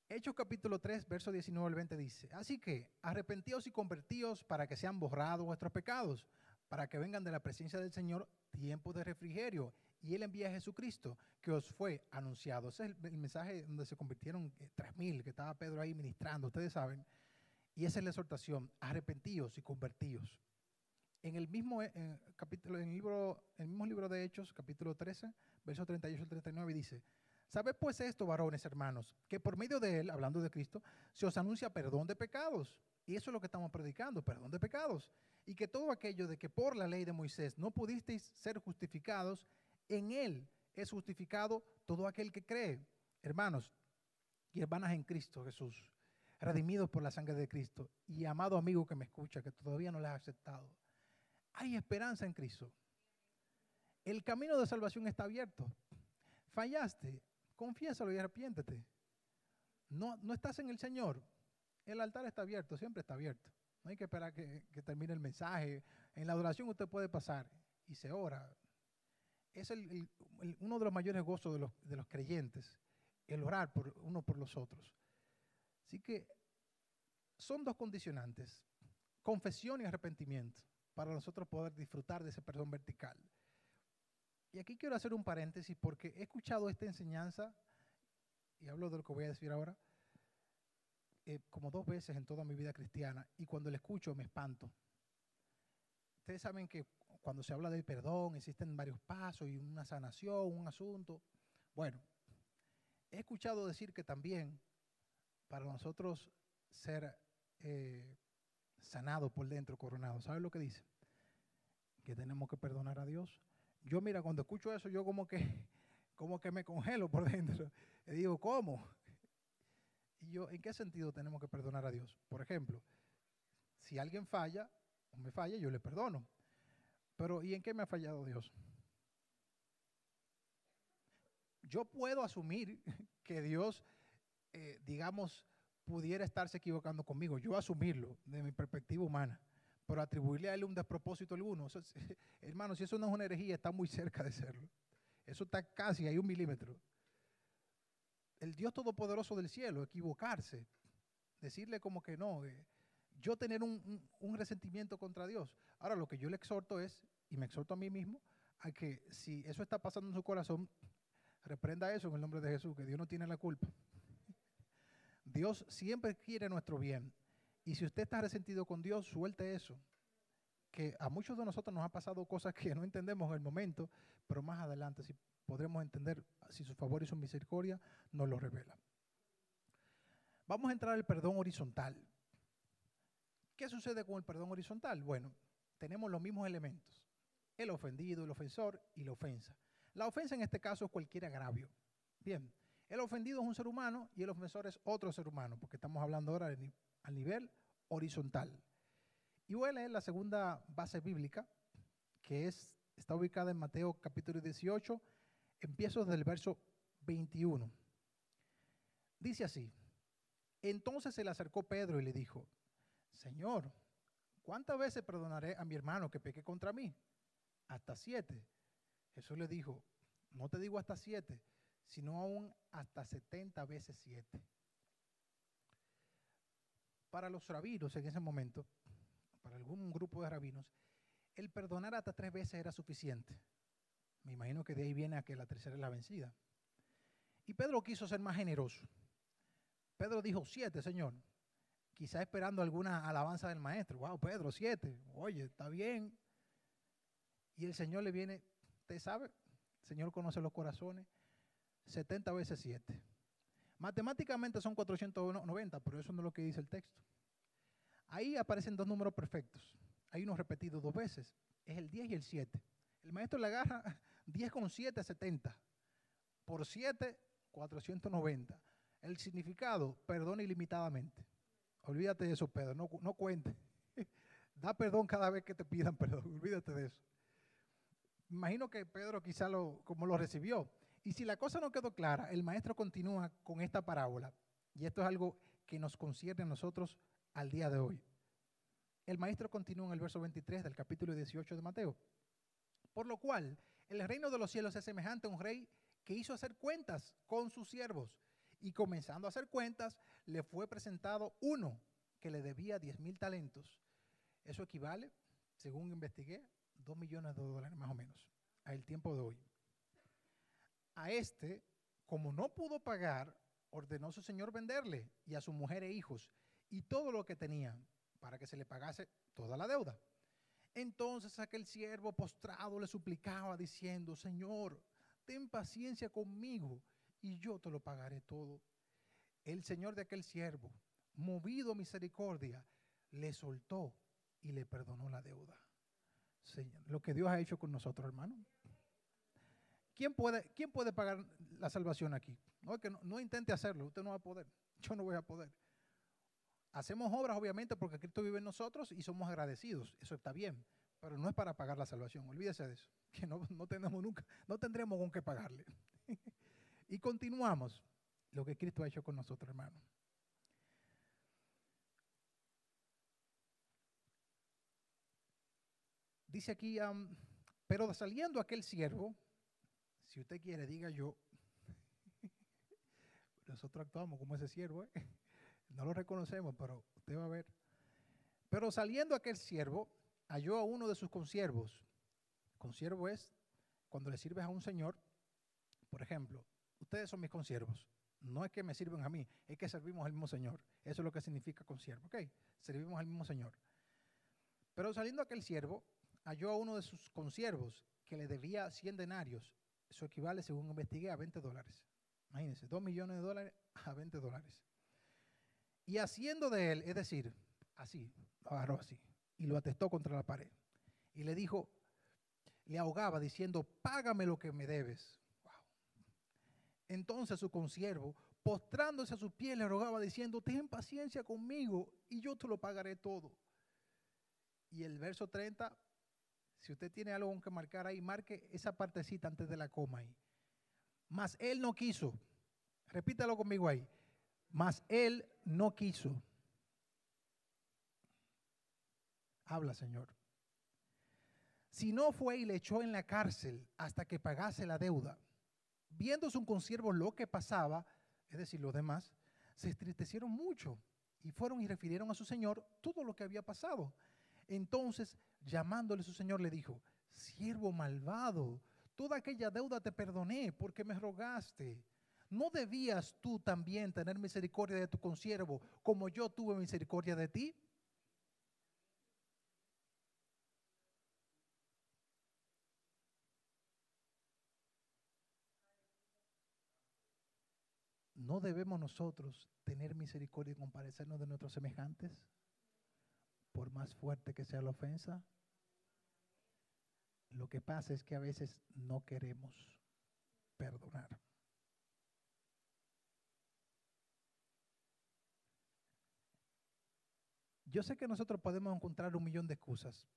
Hechos capítulo 3, verso 19 al 20 dice, así que arrepentíos y convertíos para que sean borrados vuestros pecados, para que vengan de la presencia del Señor tiempos de refrigerio, y Él envía a Jesucristo, que os fue anunciado. Ese es el mensaje donde se convirtieron 3,000, que estaba Pedro ahí ministrando, ustedes saben. Y esa es la exhortación, arrepentíos y convertíos. En el mismo capítulo, en el mismo libro de Hechos, capítulo 13, versos 38 al 39, dice, ¿sabed pues esto, varones hermanos, que por medio de Él, hablando de Cristo, se os anuncia perdón de pecados? Y eso es lo que estamos predicando, perdón de pecados. Y que todo aquello de que por la ley de Moisés no pudisteis ser justificados, en Él es justificado todo aquel que cree. Hermanos y hermanas en Cristo Jesús, redimidos por la sangre de Cristo, y amado amigo que me escucha, que todavía no le has aceptado, hay esperanza en Cristo. El camino de salvación está abierto. Fallaste, confiésalo y arrepiéntete. No estás en el Señor. El altar está abierto, siempre está abierto. No hay que esperar que termine el mensaje. En la adoración usted puede pasar y se ora. Es uno de los mayores gozos de los creyentes, el orar uno por los otros. Así que son dos condicionantes, confesión y arrepentimiento, para nosotros poder disfrutar de ese perdón vertical. Y aquí quiero hacer un paréntesis porque he escuchado esta enseñanza, y hablo de lo que voy a decir ahora, como 2 veces en toda mi vida cristiana, y cuando la escucho me espanto. Ustedes saben que cuando se habla del perdón existen varios pasos y una sanación, un asunto. Bueno, he escuchado decir que también para nosotros ser sanados por dentro, coronados, ¿saben lo que dice? Que tenemos que perdonar a Dios. Yo, mira, cuando escucho eso, yo como que me congelo por dentro. Y digo, ¿cómo? Y yo, ¿en qué sentido tenemos que perdonar a Dios? Por ejemplo, si alguien falla o me falla, yo le perdono. Pero ¿y en qué me ha fallado Dios? Yo puedo asumir que Dios, digamos, pudiera estarse equivocando conmigo. Yo asumirlo de mi perspectiva humana. Pero atribuirle a Él un despropósito alguno. Eso es, hermano, si eso no es una herejía, está muy cerca de serlo. Eso está casi ahí 1 milímetro. El Dios Todopoderoso del cielo, equivocarse, decirle como que no, yo tener un resentimiento contra Dios. Ahora lo que yo le exhorto es, y me exhorto a mí mismo, a que si eso está pasando en su corazón, reprenda eso en el nombre de Jesús, que Dios no tiene la culpa. Dios siempre quiere nuestro bien. Y si usted está resentido con Dios, suelte eso. Que a muchos de nosotros nos ha pasado cosas que no entendemos en el momento, pero más adelante si podremos entender, si su favor y su misericordia nos lo revela. Vamos a entrar al perdón horizontal. ¿Qué sucede con el perdón horizontal? Bueno, tenemos los mismos elementos. El ofendido, el ofensor y la ofensa. La ofensa en este caso es cualquier agravio. Bien, el ofendido es un ser humano y el ofensor es otro ser humano, porque estamos hablando ahora al nivel horizontal. Y voy a leer la segunda base bíblica, que está ubicada en Mateo capítulo 18, empiezo desde el verso 21. Dice así, entonces se le acercó Pedro y le dijo, Señor, ¿cuántas veces perdonaré a mi hermano que peque contra mí? Hasta 7. Jesús le dijo, no te digo hasta 7, sino aún hasta 70 veces 7. Para los rabinos en ese momento, para algún grupo de rabinos, el perdonar hasta 3 veces era suficiente. Me imagino que de ahí viene a que la tercera es la vencida. Y Pedro quiso ser más generoso. Pedro dijo 7, Señor. quizá esperando alguna alabanza del maestro. Wow, Pedro, 7. Oye, está bien. Y el Señor le viene, usted sabe, el Señor conoce los corazones, 70 veces 7. Matemáticamente son 490, pero eso no es lo que dice el texto. Ahí aparecen dos números perfectos. Hay uno repetido 2 veces. Es el 10 y el 7. El maestro le agarra 10 con 7, 70. Por 7, 490. El significado, perdona ilimitadamente. Olvídate de eso, Pedro, no cuente. Da perdón cada vez que te pidan perdón, olvídate de eso. Imagino que Pedro quizá como lo recibió. Y si la cosa no quedó clara, el maestro continúa con esta parábola. Y esto es algo que nos concierne a nosotros al día de hoy. El maestro continúa en el verso 23 del capítulo 18 de Mateo. Por lo cual, el reino de los cielos es semejante a un rey que hizo hacer cuentas con sus siervos. Y comenzando a hacer cuentas, le fue presentado uno que le debía 10,000 talentos. Eso equivale, según investigué, $2 millones más o menos, al tiempo de hoy. A este, como no pudo pagar, ordenó su señor venderle y a su mujer e hijos y todo lo que tenían para que se le pagase toda la deuda. Entonces aquel siervo postrado le suplicaba diciendo, Señor, ten paciencia conmigo y yo te lo pagaré todo. El señor de aquel siervo, movido a misericordia, le soltó y le perdonó la deuda. Señor, lo que Dios ha hecho con nosotros, hermano. ¿Quién puede pagar la salvación aquí? No intente hacerlo, usted no va a poder, yo no voy a poder. Hacemos obras obviamente porque Cristo vive en nosotros y somos agradecidos, eso está bien, pero no es para pagar la salvación, olvídese de eso, que no tendremos con qué pagarle. Y continuamos lo que Cristo ha hecho con nosotros, hermano. Dice aquí, pero saliendo aquel siervo, si usted quiere, diga yo, nosotros actuamos como ese siervo, no lo reconocemos, pero usted va a ver. Pero saliendo aquel siervo, halló a uno de sus consiervos. Consiervo es cuando le sirves a un señor, por ejemplo, ustedes son mis consiervos. No es que me sirven a mí, es que servimos al mismo Señor. Eso es lo que significa consiervo, ¿ok? Servimos al mismo Señor. Pero saliendo aquel siervo, halló a uno de sus consiervos que le debía 100 denarios. Eso equivale, según investigué, a $20. Imagínense, $2 millones a $20. Y haciendo de él, es decir, así, lo agarró así, y lo atestó contra la pared. Y le dijo, le ahogaba diciendo, págame lo que me debes. Wow. Entonces su consiervo, postrándose a sus pies, le rogaba diciendo, ten paciencia conmigo y yo te lo pagaré todo. Y el verso 30, si usted tiene algo que marcar ahí, marque esa partecita antes de la coma ahí. Mas él no quiso. Repítalo conmigo ahí. Mas él no quiso. Habla, Señor. Si no fue y le echó en la cárcel hasta que pagase la deuda. Viendo su consiervo lo que pasaba, es decir, los demás, se entristecieron mucho y fueron y refirieron a su señor todo lo que había pasado. Entonces, llamándole su señor, le dijo, siervo malvado, toda aquella deuda te perdoné porque me rogaste. ¿No debías tú también tener misericordia de tu consiervo como yo tuve misericordia de ti? ¿No debemos nosotros tener misericordia y compadecernos de nuestros semejantes? Por más fuerte que sea la ofensa. Lo que pasa es que a veces no queremos perdonar. Yo sé que nosotros podemos encontrar 1,000,000 de excusas.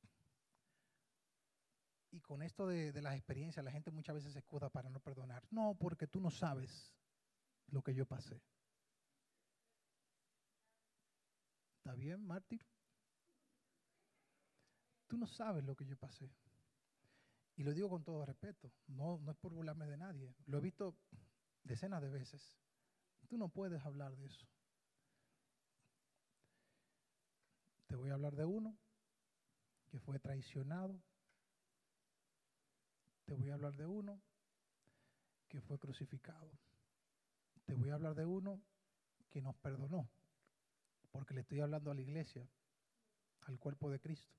Y con esto de las experiencias, la gente muchas veces se excusa para no perdonar. No, porque tú no sabes lo que yo pasé. ¿Está bien, mártir? Tú no sabes lo que yo pasé. Y lo digo con todo respeto. No es por burlarme de nadie. Lo he visto decenas de veces. Tú no puedes hablar de eso. Te voy a hablar de uno que fue traicionado. Te voy a hablar de uno que fue crucificado. Te voy a hablar de uno que nos perdonó. porque le estoy hablando a la iglesia, al cuerpo de Cristo.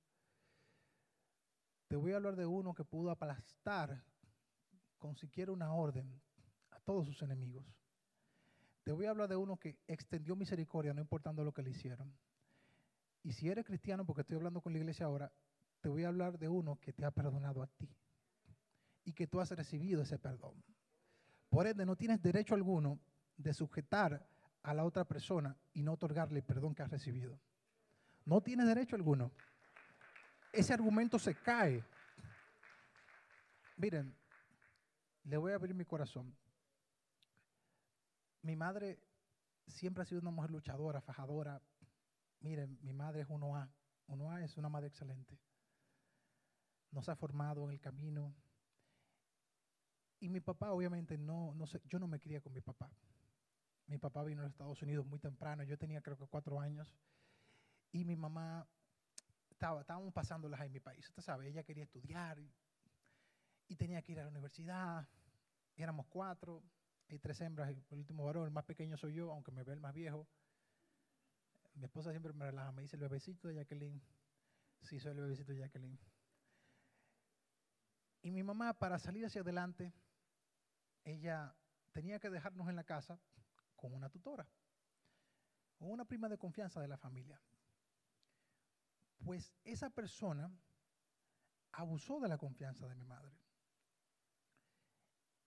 Te voy a hablar de uno que pudo aplastar con siquiera una orden a todos sus enemigos. Te voy a hablar de uno que extendió misericordia no importando lo que le hicieron. Y si eres cristiano, porque estoy hablando con la iglesia ahora, te voy a hablar de uno que te ha perdonado a ti y que tú has recibido ese perdón. Por ende, no tienes derecho alguno de sujetar a la otra persona y no otorgarle el perdón que has recibido. No tienes derecho alguno. Ese argumento se cae. Miren, le voy a abrir mi corazón. Mi madre siempre ha sido una mujer luchadora, fajadora. Miren, mi madre es 1A. 1A es una madre excelente. Nos ha formado en el camino. Y mi papá, obviamente, no sé, yo no me crié con mi papá. Mi papá vino a los Estados Unidos muy temprano. Yo tenía creo que 4 años. Y mi mamá, estábamos pasándolas en mi país. Usted sabe, ella quería estudiar y tenía que ir a la universidad. Éramos 4. Hay 3 hembras, el último varón, el más pequeño soy yo, aunque me ve el más viejo. Mi esposa siempre me relaja, me dice el bebecito de Jacqueline. Sí, soy el bebecito de Jacqueline. Y mi mamá, para salir hacia adelante, ella tenía que dejarnos en la casa con una tutora, con una prima de confianza de la familia. Pues esa persona abusó de la confianza de mi madre.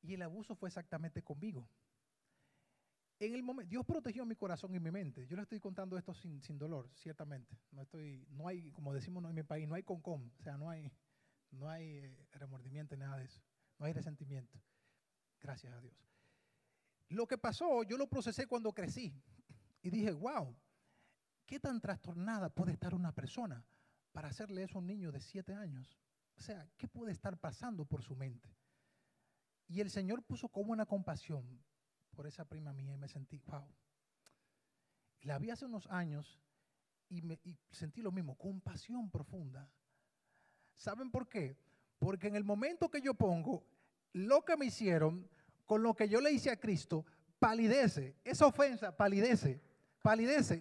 Y el abuso fue exactamente conmigo. En el momento, Dios protegió mi corazón y mi mente. Yo le estoy contando esto sin dolor, ciertamente. No hay, como decimos en mi país, no hay concón. O sea, no hay remordimiento, nada de eso. No hay resentimiento. Gracias a Dios. Lo que pasó, yo lo procesé cuando crecí. Y dije, wow, ¿qué tan trastornada puede estar una persona para hacerle eso a un niño de 7 años? O sea, ¿qué puede estar pasando por su mente? Y el Señor puso como una compasión por esa prima mía y me sentí, wow. La vi hace unos años y sentí lo mismo, compasión profunda. ¿Saben por qué? Porque en el momento que yo pongo lo que me hicieron con lo que yo le hice a Cristo, palidece, esa ofensa palidece.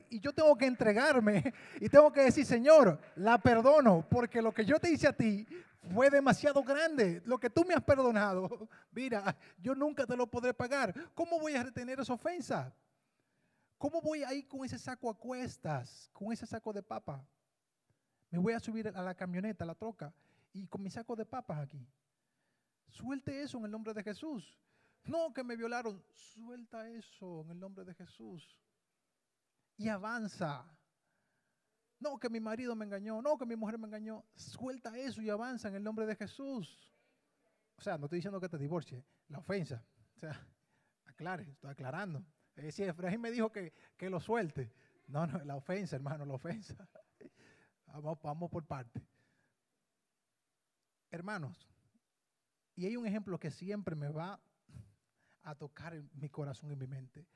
Y yo tengo que entregarme y tengo que decir, Señor, la perdono porque lo que yo te hice a ti fue demasiado grande. Lo que tú me has perdonado, mira, yo nunca te lo podré pagar. ¿Cómo voy a retener esa ofensa? ¿Cómo voy a ir con ese saco a cuestas, con ese saco de papa? Me voy a subir a la camioneta, a la troca, y con mi saco de papas aquí. Suelte eso en el nombre de Jesús. No, que me violaron. Suelta eso en el nombre de Jesús. Y avanza. No, que mi marido me engañó. No, que mi mujer me engañó. Suelta eso y avanza en el nombre de Jesús. O sea, no estoy diciendo que te divorcie. La ofensa. O sea, aclare, estoy aclarando. Si Efraín me dijo que lo suelte. No, la ofensa, hermano, la ofensa. Vamos por parte. Hermanos, y hay un ejemplo que siempre me va a tocar en mi corazón y mi mente.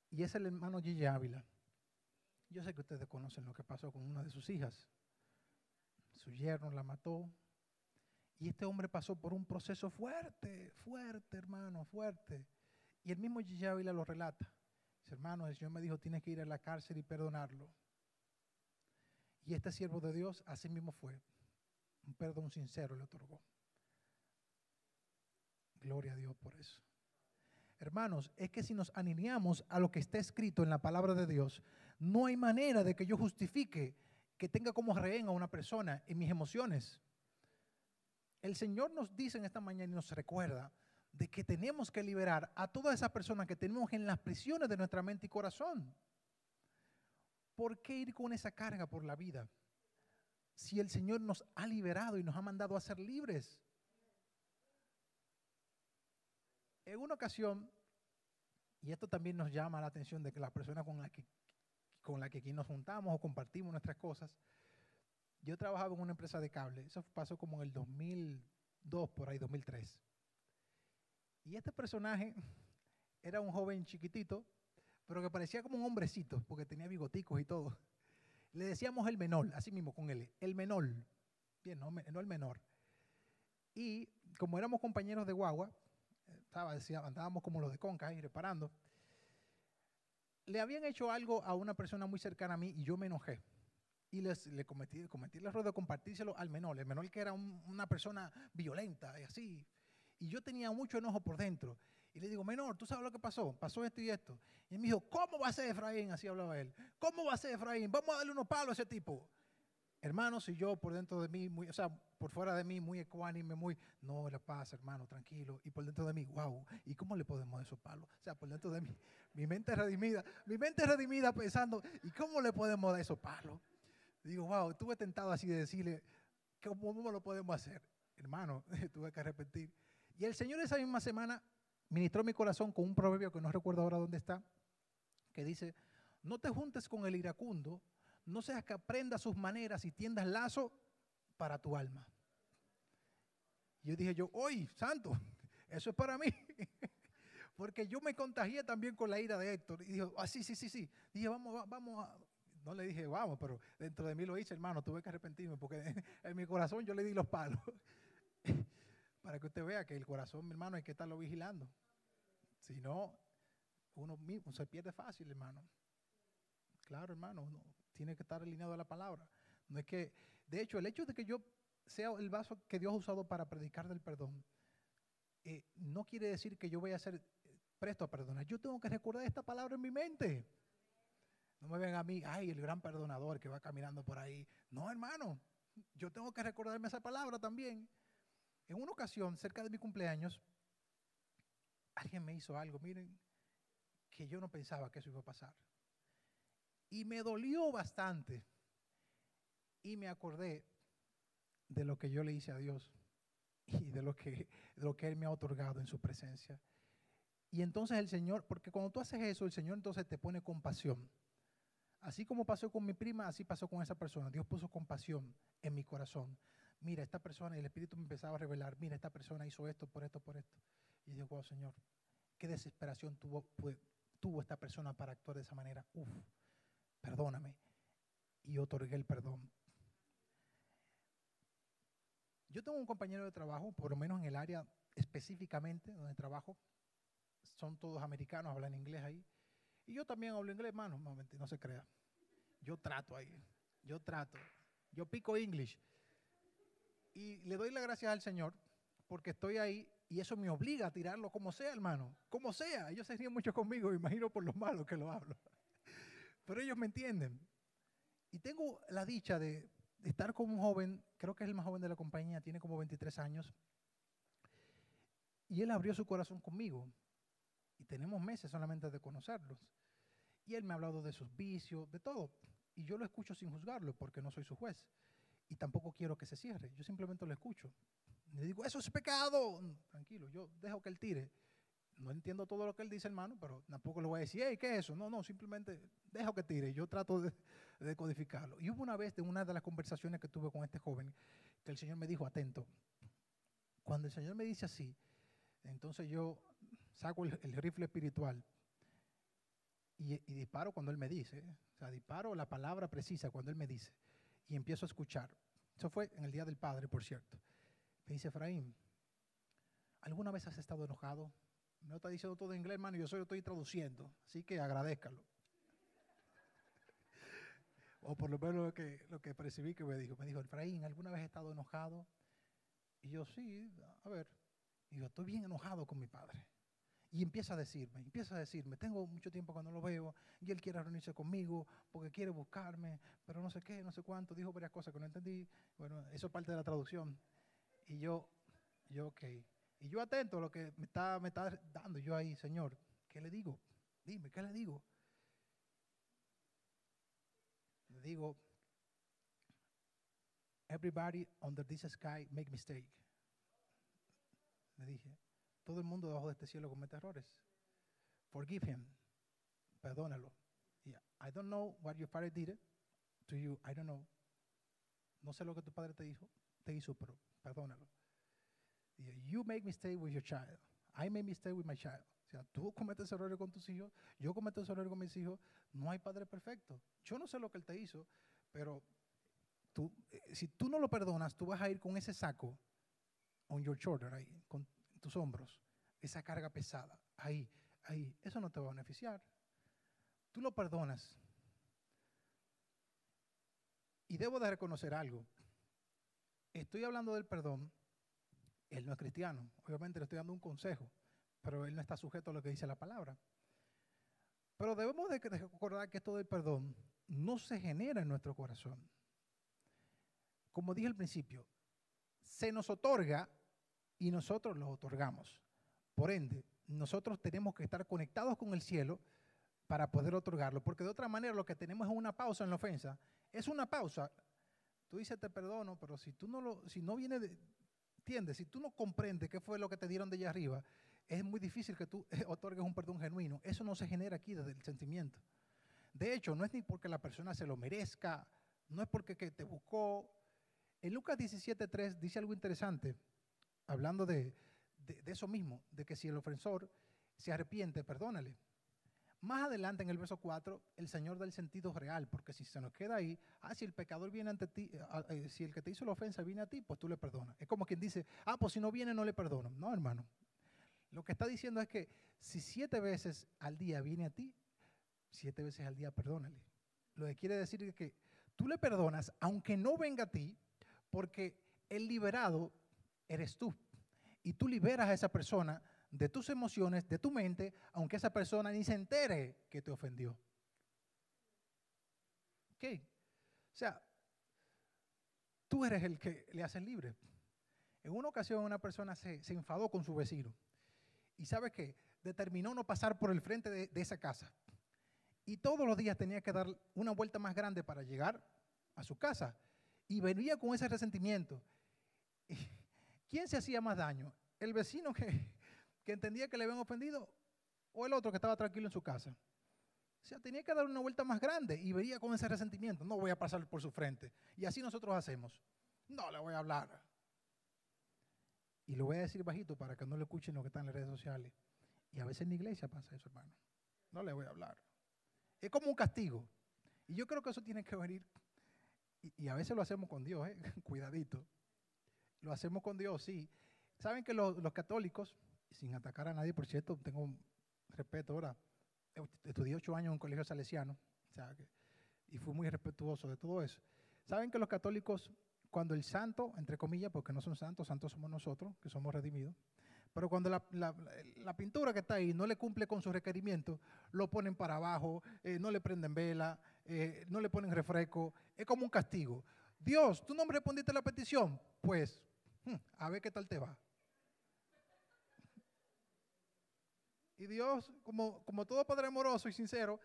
Y es el hermano Gigi Ávila. Yo sé que ustedes conocen lo que pasó con una de sus hijas. Su yerno la mató. Y este hombre pasó por un proceso fuerte, hermano, fuerte. Y el mismo Gigi Ávila lo relata. Dice, hermano, el Señor me dijo, tienes que ir a la cárcel y perdonarlo. Y este siervo de Dios así mismo fue. Un perdón sincero le otorgó. Gloria a Dios por eso. Hermanos, es que si nos alineamos a lo que está escrito en la palabra de Dios, no hay manera de que yo justifique que tenga como rehén a una persona en mis emociones. El Señor nos dice en esta mañana y nos recuerda de que tenemos que liberar a todas esas personas que tenemos en las prisiones de nuestra mente y corazón. ¿Por qué ir con esa carga por la vida? Si el Señor nos ha liberado y nos ha mandado a ser libres. En una ocasión, y esto también nos llama la atención de que las personas con las que aquí nos juntamos o compartimos nuestras cosas, yo trabajaba en una empresa de cable, eso pasó como en el 2002, por ahí 2003. Y este personaje era un joven chiquitito, pero que parecía como un hombrecito, porque tenía bigoticos y todo. Le decíamos el menor, así mismo con él, el menor. Bien, no el menor. Y como éramos compañeros de guagua, andábamos como los de Conca ahí reparando. le habían hecho algo a una persona muy cercana a mí y yo me enojé. Y le cometí el error de compartírselo al menor. El menor que era una persona violenta y así. Y yo tenía mucho enojo por dentro. Y le digo, menor, ¿tú sabes lo que pasó? Pasó esto y esto. Y él me dijo, ¿cómo va a ser Efraín? Así hablaba él. ¿Cómo va a ser Efraín? Vamos a darle unos palos a ese tipo. Hermanos, y yo por dentro de mí, o sea, por fuera de mí, muy ecuánime, no, la paz, hermano, tranquilo. Y por dentro de mí, wow, ¿y cómo le podemos dar esos palos? O sea, por dentro de mí, mi mente redimida pensando, ¿y cómo le podemos dar esos palos? Digo, wow, estuve tentado así de decirle, ¿cómo lo podemos hacer? Hermano, tuve que arrepentir. Y el Señor esa misma semana ministró mi corazón con un proverbio que no recuerdo ahora dónde está, que dice, no te juntes con el iracundo, no seas que aprendas sus maneras y tiendas lazo para tu alma. Y yo dije hoy, santo, eso es para mí. Porque yo me contagié también con la ira de Héctor. Y dijo, sí. Dije, vamos a... No le dije, vamos, pero dentro de mí lo hice, hermano. Tuve que arrepentirme porque en mi corazón yo le di los palos. Para que usted vea que el corazón, mi hermano, hay que estarlo vigilando. Si no, uno mismo se pierde fácil, hermano. Claro, hermano, uno tiene que estar alineado a la palabra. No es que, de hecho, el hecho de que yo sea el vaso que Dios ha usado para predicar del perdón, no quiere decir que yo voy a ser presto a perdonar. Yo tengo que recordar esta palabra en mi mente. No me ven a mí, ay, el gran perdonador que va caminando por ahí. No, hermano, yo tengo que recordarme esa palabra también. En una ocasión, cerca de mi cumpleaños, alguien me hizo algo, miren, que yo no pensaba que eso iba a pasar. Y me dolió bastante. Y me acordé de lo que yo le hice a Dios y de lo que Él me ha otorgado en su presencia. Y entonces el Señor, porque cuando tú haces eso, el Señor entonces te pone compasión. Así como pasó con mi prima, así pasó con esa persona. Dios puso compasión en mi corazón. Mira, esta persona, y el Espíritu me empezaba a revelar, mira, esta persona hizo esto, por esto, por esto. Y yo digo, wow, Señor, qué desesperación tuvo esta persona para actuar de esa manera. Uf, perdóname. Y otorgué el perdón. Yo tengo un compañero de trabajo, por lo menos en el área específicamente donde trabajo, son todos americanos, hablan inglés ahí. Y yo también hablo inglés, hermano, no se crea. Yo trato ahí, yo pico English. Y le doy las gracias al Señor porque estoy ahí y eso me obliga a tirarlo como sea, hermano, como sea. Ellos se ríen mucho conmigo, me imagino por lo malo que lo hablo. Pero ellos me entienden. Y tengo la dicha de estar con un joven, creo que es el más joven de la compañía, tiene como 23 años. Y él abrió su corazón conmigo. Y tenemos meses solamente de conocerlos. Y él me ha hablado de sus vicios, de todo. Y yo lo escucho sin juzgarlo porque no soy su juez. Y tampoco quiero que se cierre. Yo simplemente lo escucho. Le digo, eso es pecado. Tranquilo, yo dejo que él tire. No entiendo todo lo que él dice, hermano, pero tampoco le voy a decir, hey, ¿qué es eso? No, simplemente dejo que tire. Yo trato de codificarlo. Y hubo una vez, en una de las conversaciones que tuve con este joven, que el Señor me dijo, atento. Cuando el Señor me dice así, entonces yo saco el rifle espiritual y disparo cuando Él me dice. O sea, disparo la palabra precisa cuando Él me dice. Y empiezo a escuchar. Eso fue en el Día del Padre, por cierto. Me dice, Efraín, ¿alguna vez has estado enojado? Me lo está diciendo todo en inglés, hermano, y yo solo estoy traduciendo. Así que agradézcalo. O por lo menos lo que percibí que me dijo. Me dijo, Efraín, ¿alguna vez has estado enojado? Y yo, sí, a ver. Y yo, estoy bien enojado con mi padre. Y empieza a decirme, tengo mucho tiempo que no lo veo y él quiere reunirse conmigo porque quiere buscarme, pero no sé qué, no sé cuánto, dijo varias cosas que no entendí. Bueno, eso es parte de la traducción. Y yo, ok. Y yo atento a lo que me está dando yo ahí, Señor, ¿qué le digo? Dime, ¿qué le digo? Le digo, everybody under this sky make mistake. Le dije, todo el mundo debajo de este cielo comete errores. Forgive him. Perdónalo. Yeah. I don't know what your father did to you. I don't know. No sé lo que tu padre te hizo, pero perdónalo. You make mistake with your child. I make mistake with my child. O sea, tú cometes errores con tus hijos, yo cometo errores con mis hijos. No hay padre perfecto. Yo no sé lo que él te hizo, pero si tú no lo perdonas, tú vas a ir con ese saco on your shoulder, ahí, con tus hombros, esa carga pesada, ahí. Eso no te va a beneficiar. tú lo perdonas. Y debo de reconocer algo. Estoy hablando del perdón. Él no es cristiano. Obviamente le estoy dando un consejo, pero él no está sujeto a lo que dice la palabra. Pero debemos de recordar que esto del perdón no se genera en nuestro corazón. Como dije al principio, se nos otorga y nosotros lo otorgamos. Por ende, nosotros tenemos que estar conectados con el cielo para poder otorgarlo, porque de otra manera lo que tenemos es una pausa en la ofensa. Es una pausa. Tú dices te perdono, pero si tú si no viene ¿entiendes? Si tú no comprendes qué fue lo que te dieron de allá arriba, es muy difícil que tú otorgues un perdón genuino. Eso no se genera aquí desde el sentimiento. De hecho, no es ni porque la persona se lo merezca, no es porque que te buscó. En Lucas 17:3 dice algo interesante, hablando de eso mismo, de que si el ofensor se arrepiente, perdónale. Más adelante en el verso 4, el Señor da el sentido real, porque si se nos queda ahí, si el pecador viene ante ti, si el que te hizo la ofensa viene a ti, pues tú le perdonas. Es como quien dice, pues si no viene no le perdono. No, hermano. Lo que está diciendo es que si 7 veces al día viene a ti, 7 veces al día perdónale. Lo que quiere decir es que tú le perdonas aunque no venga a ti, porque el liberado eres tú. Y tú liberas a esa persona de tus emociones, de tu mente, aunque esa persona ni se entere que te ofendió. ¿Ok? O sea, tú eres el que le haces libre. En una ocasión una persona se enfadó con su vecino y ¿sabe qué? Determinó no pasar por el frente de esa casa. Y todos los días tenía que dar una vuelta más grande para llegar a su casa. Y venía con ese resentimiento. ¿Quién se hacía más daño? ¿El vecino que entendía que le habían ofendido o el otro que estaba tranquilo en su casa? O sea, tenía que dar una vuelta más grande y venía con ese resentimiento. No voy a pasar por su frente. Y así nosotros hacemos. No le voy a hablar. Y lo voy a decir bajito para que no lo escuchen lo que está en las redes sociales. Y a veces en la iglesia pasa eso, hermano. No le voy a hablar. Es como un castigo. Y yo creo que eso tiene que venir. Y a veces lo hacemos con Dios, cuidadito. Lo hacemos con Dios, sí. Saben que los católicos, sin atacar a nadie, por cierto, tengo respeto ahora. Estudié 8 años en un colegio salesiano, o sea, y fui muy respetuoso de todo eso. Saben que los católicos, cuando el santo, entre comillas, porque no son santos, santos somos nosotros, que somos redimidos, pero cuando la pintura que está ahí no le cumple con sus requerimientos, lo ponen para abajo, no le prenden vela, no le ponen refresco, es como un castigo. Dios, ¿tú no me respondiste la petición? Pues, a ver qué tal te va. Y Dios, como todo padre amoroso y sincero,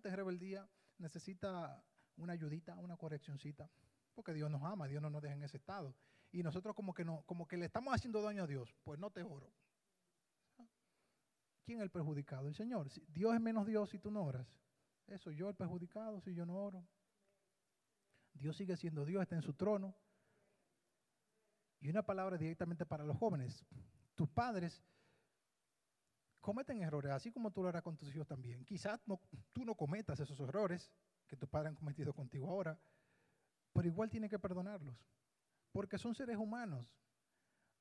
te rebeldía, necesita una ayudita, una correccioncita, porque Dios nos ama, Dios no nos deja en ese estado. Y nosotros como que le estamos haciendo daño a Dios, pues no te oro. ¿Quién es el perjudicado? El Señor. Si Dios es menos Dios si tú no oras. Eso, yo el perjudicado si yo no oro. Dios sigue siendo Dios, está en su trono. Y una palabra directamente para los jóvenes. Tus padres cometen errores, así como tú lo harás con tus hijos también. Quizás tú no cometas esos errores que tus padres han cometido contigo ahora, pero igual tienes que perdonarlos, porque son seres humanos.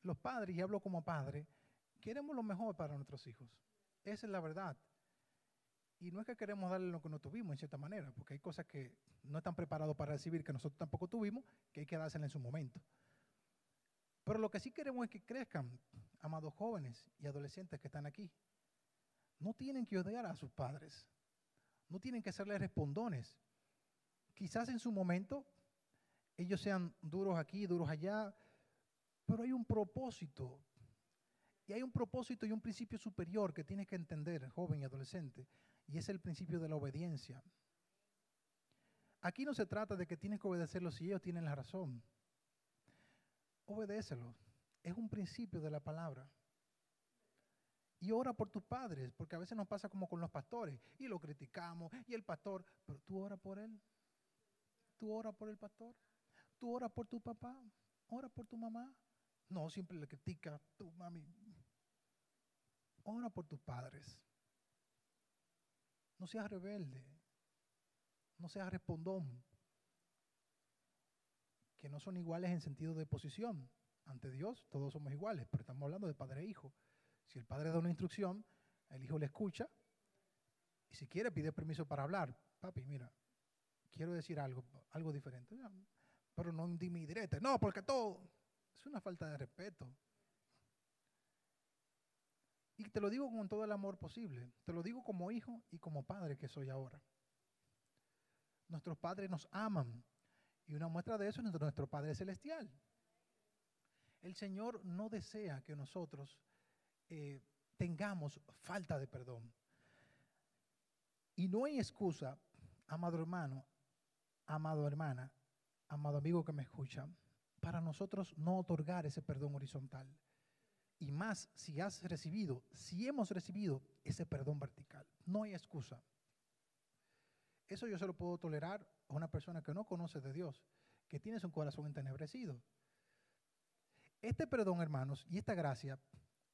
Los padres, y hablo como padre, queremos lo mejor para nuestros hijos. Esa es la verdad. Y no es que queremos darle lo que no tuvimos, en cierta manera, porque hay cosas que no están preparados para recibir, que nosotros tampoco tuvimos, que hay que dársela en su momento. Pero lo que sí queremos es que crezcan, amados jóvenes y adolescentes que están aquí. No tienen que odiar a sus padres. No tienen que serles respondones. Quizás en su momento ellos sean duros aquí, duros allá, pero hay un propósito. Y hay un propósito y un principio superior que tienes que entender, joven y adolescente, y es el principio de la obediencia. Aquí no se trata de que tienes que obedecerlos si ellos tienen la razón. Obedécelos. Es un principio de la palabra. Y ora por tus padres, porque a veces nos pasa como con los pastores, y lo criticamos, y el pastor, pero tú ora por él, tú ora por el pastor, tú ora por tu papá, ora por tu mamá. No, siempre le critica, tu mami. Ora por tus padres. No seas rebelde, no seas respondón, que no son iguales en sentido de posición. Ante Dios todos somos iguales, pero estamos hablando de padre e hijo. Si el padre da una instrucción, el hijo le escucha. si quiere, pide permiso para hablar. Papi, mira, quiero decir algo diferente. Ya, pero no en dime y direte. No, porque todo es una falta de respeto. Y te lo digo con todo el amor posible. Te lo digo como hijo y como padre que soy ahora. Nuestros padres nos aman. Y una muestra de eso es nuestro Padre Celestial. El Señor no desea que nosotros tengamos falta de perdón. Y no hay excusa, amado hermano, amado hermana, amado amigo que me escucha, para nosotros no otorgar ese perdón horizontal. Y más si hemos recibido ese perdón vertical. No hay excusa. Eso yo se lo puedo tolerar a una persona que no conoce de Dios, que tiene su corazón entenebrecido. Este perdón, hermanos, y esta gracia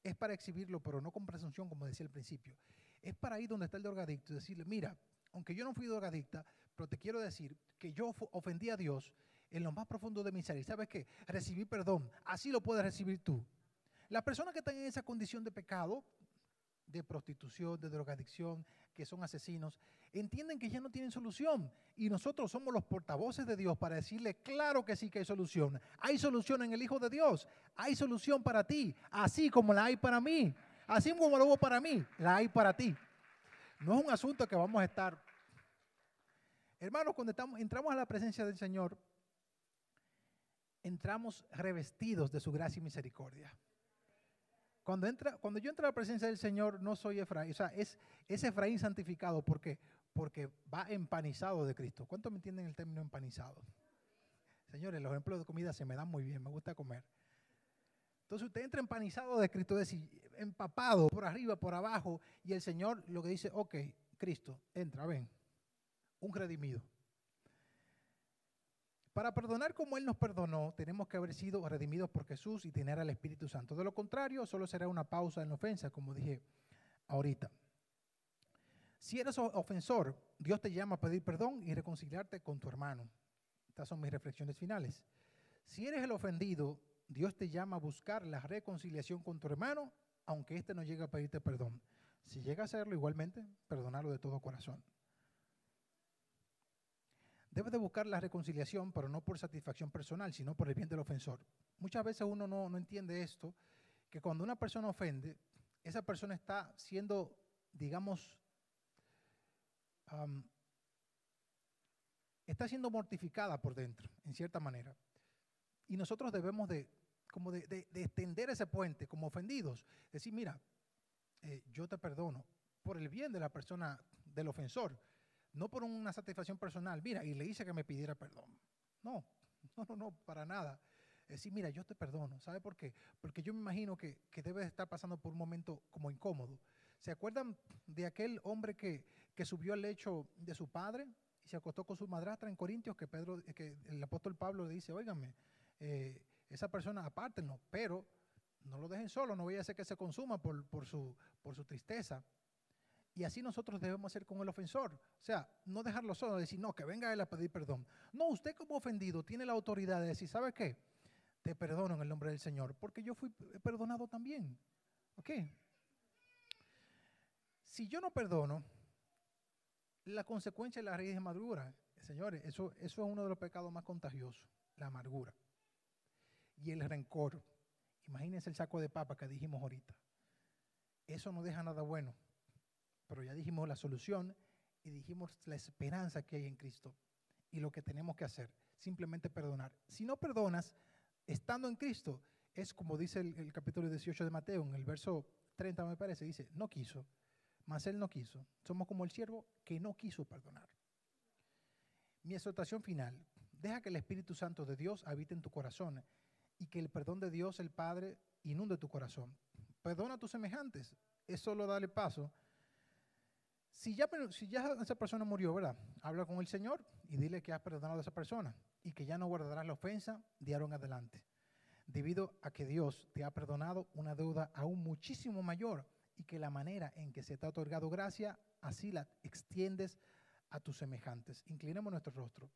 es para exhibirlo, pero no con presunción, como decía al principio. Es para ir donde está el drogadicto y decirle, mira, aunque yo no fui drogadicta, pero te quiero decir que yo ofendí a Dios en lo más profundo de mi ser. ¿Y sabes qué? Recibí perdón. Así lo puedes recibir tú. Las personas que están en esa condición de pecado, de prostitución, de drogadicción, que son asesinos, entienden que ya no tienen solución. Y nosotros somos los portavoces de Dios para decirle, claro que sí que hay solución. Hay solución en el Hijo de Dios. Hay solución para ti, así como la hay para mí. Así como la hubo para mí, la hay para ti. No es un asunto que vamos a estar. Hermanos, cuando entramos a la presencia del Señor, entramos revestidos de su gracia y misericordia. Cuando yo entro a la presencia del Señor, no soy Efraín, o sea, es Efraín santificado. ¿Por qué? Porque va empanizado de Cristo. ¿Cuántos me entienden el término empanizado? Señores, los ejemplos de comida se me dan muy bien, me gusta comer. Entonces usted entra empanizado de Cristo, es decir, empapado por arriba, por abajo, y el Señor lo que dice, ok, Cristo, entra, ven, un redimido. Para perdonar como Él nos perdonó, tenemos que haber sido redimidos por Jesús y tener al Espíritu Santo. De lo contrario, solo será una pausa en la ofensa, como dije ahorita. Si eres ofensor, Dios te llama a pedir perdón y reconciliarte con tu hermano. Estas son mis reflexiones finales. Si eres el ofendido, Dios te llama a buscar la reconciliación con tu hermano, aunque éste no llegue a pedirte perdón. Si llega a hacerlo, igualmente, perdonarlo de todo corazón. Debes de buscar la reconciliación, pero no por satisfacción personal, sino por el bien del ofensor. Muchas veces uno no entiende esto, que cuando una persona ofende, esa persona está siendo, digamos, está siendo mortificada por dentro, en cierta manera. Y nosotros debemos de extender ese puente como ofendidos. Decir, mira, yo te perdono por el bien de la persona, del ofensor. No por una satisfacción personal. Mira, y le hice que me pidiera perdón. No, para nada. Es decir, mira, yo te perdono. ¿Sabe por qué? Porque yo me imagino que debes estar pasando por un momento como incómodo. ¿Se acuerdan de aquel hombre que subió al lecho de su padre y se acostó con su madrastra en Corintios? Que el apóstol Pablo le dice, óigame, esa persona apártenlo, pero no lo dejen solo, no vaya a ser que se consuma por su tristeza. Y así nosotros debemos hacer con el ofensor. O sea, no dejarlo solo, decir, no, que venga él a pedir perdón. No, usted como ofendido tiene la autoridad de decir, ¿sabe qué? Te perdono en el nombre del Señor, porque yo fui perdonado también. ¿Ok? Si yo no perdono, la consecuencia es la raíz de amargura. Señores, eso es uno de los pecados más contagiosos, la amargura. Y el rencor. Imagínense el saco de papa que dijimos ahorita. Eso no deja nada bueno. Pero ya dijimos la solución y dijimos la esperanza que hay en Cristo y lo que tenemos que hacer, simplemente perdonar. Si no perdonas, estando en Cristo, es como dice el capítulo 18 de Mateo, en el verso 30 me parece, dice, no quiso, mas Él no quiso. Somos como el siervo que no quiso perdonar. Mi exhortación final, deja que el Espíritu Santo de Dios habite en tu corazón y que el perdón de Dios, el Padre, inunde tu corazón. Perdona a tus semejantes, es solo darle paso. Si ya esa persona murió, ¿verdad? Habla con el Señor y dile que has perdonado a esa persona y que ya no guardarás la ofensa de ahora en adelante, debido a que Dios te ha perdonado una deuda aún muchísimo mayor y que la manera en que se te ha otorgado gracia, así la extiendes a tus semejantes. Inclinemos nuestro rostro.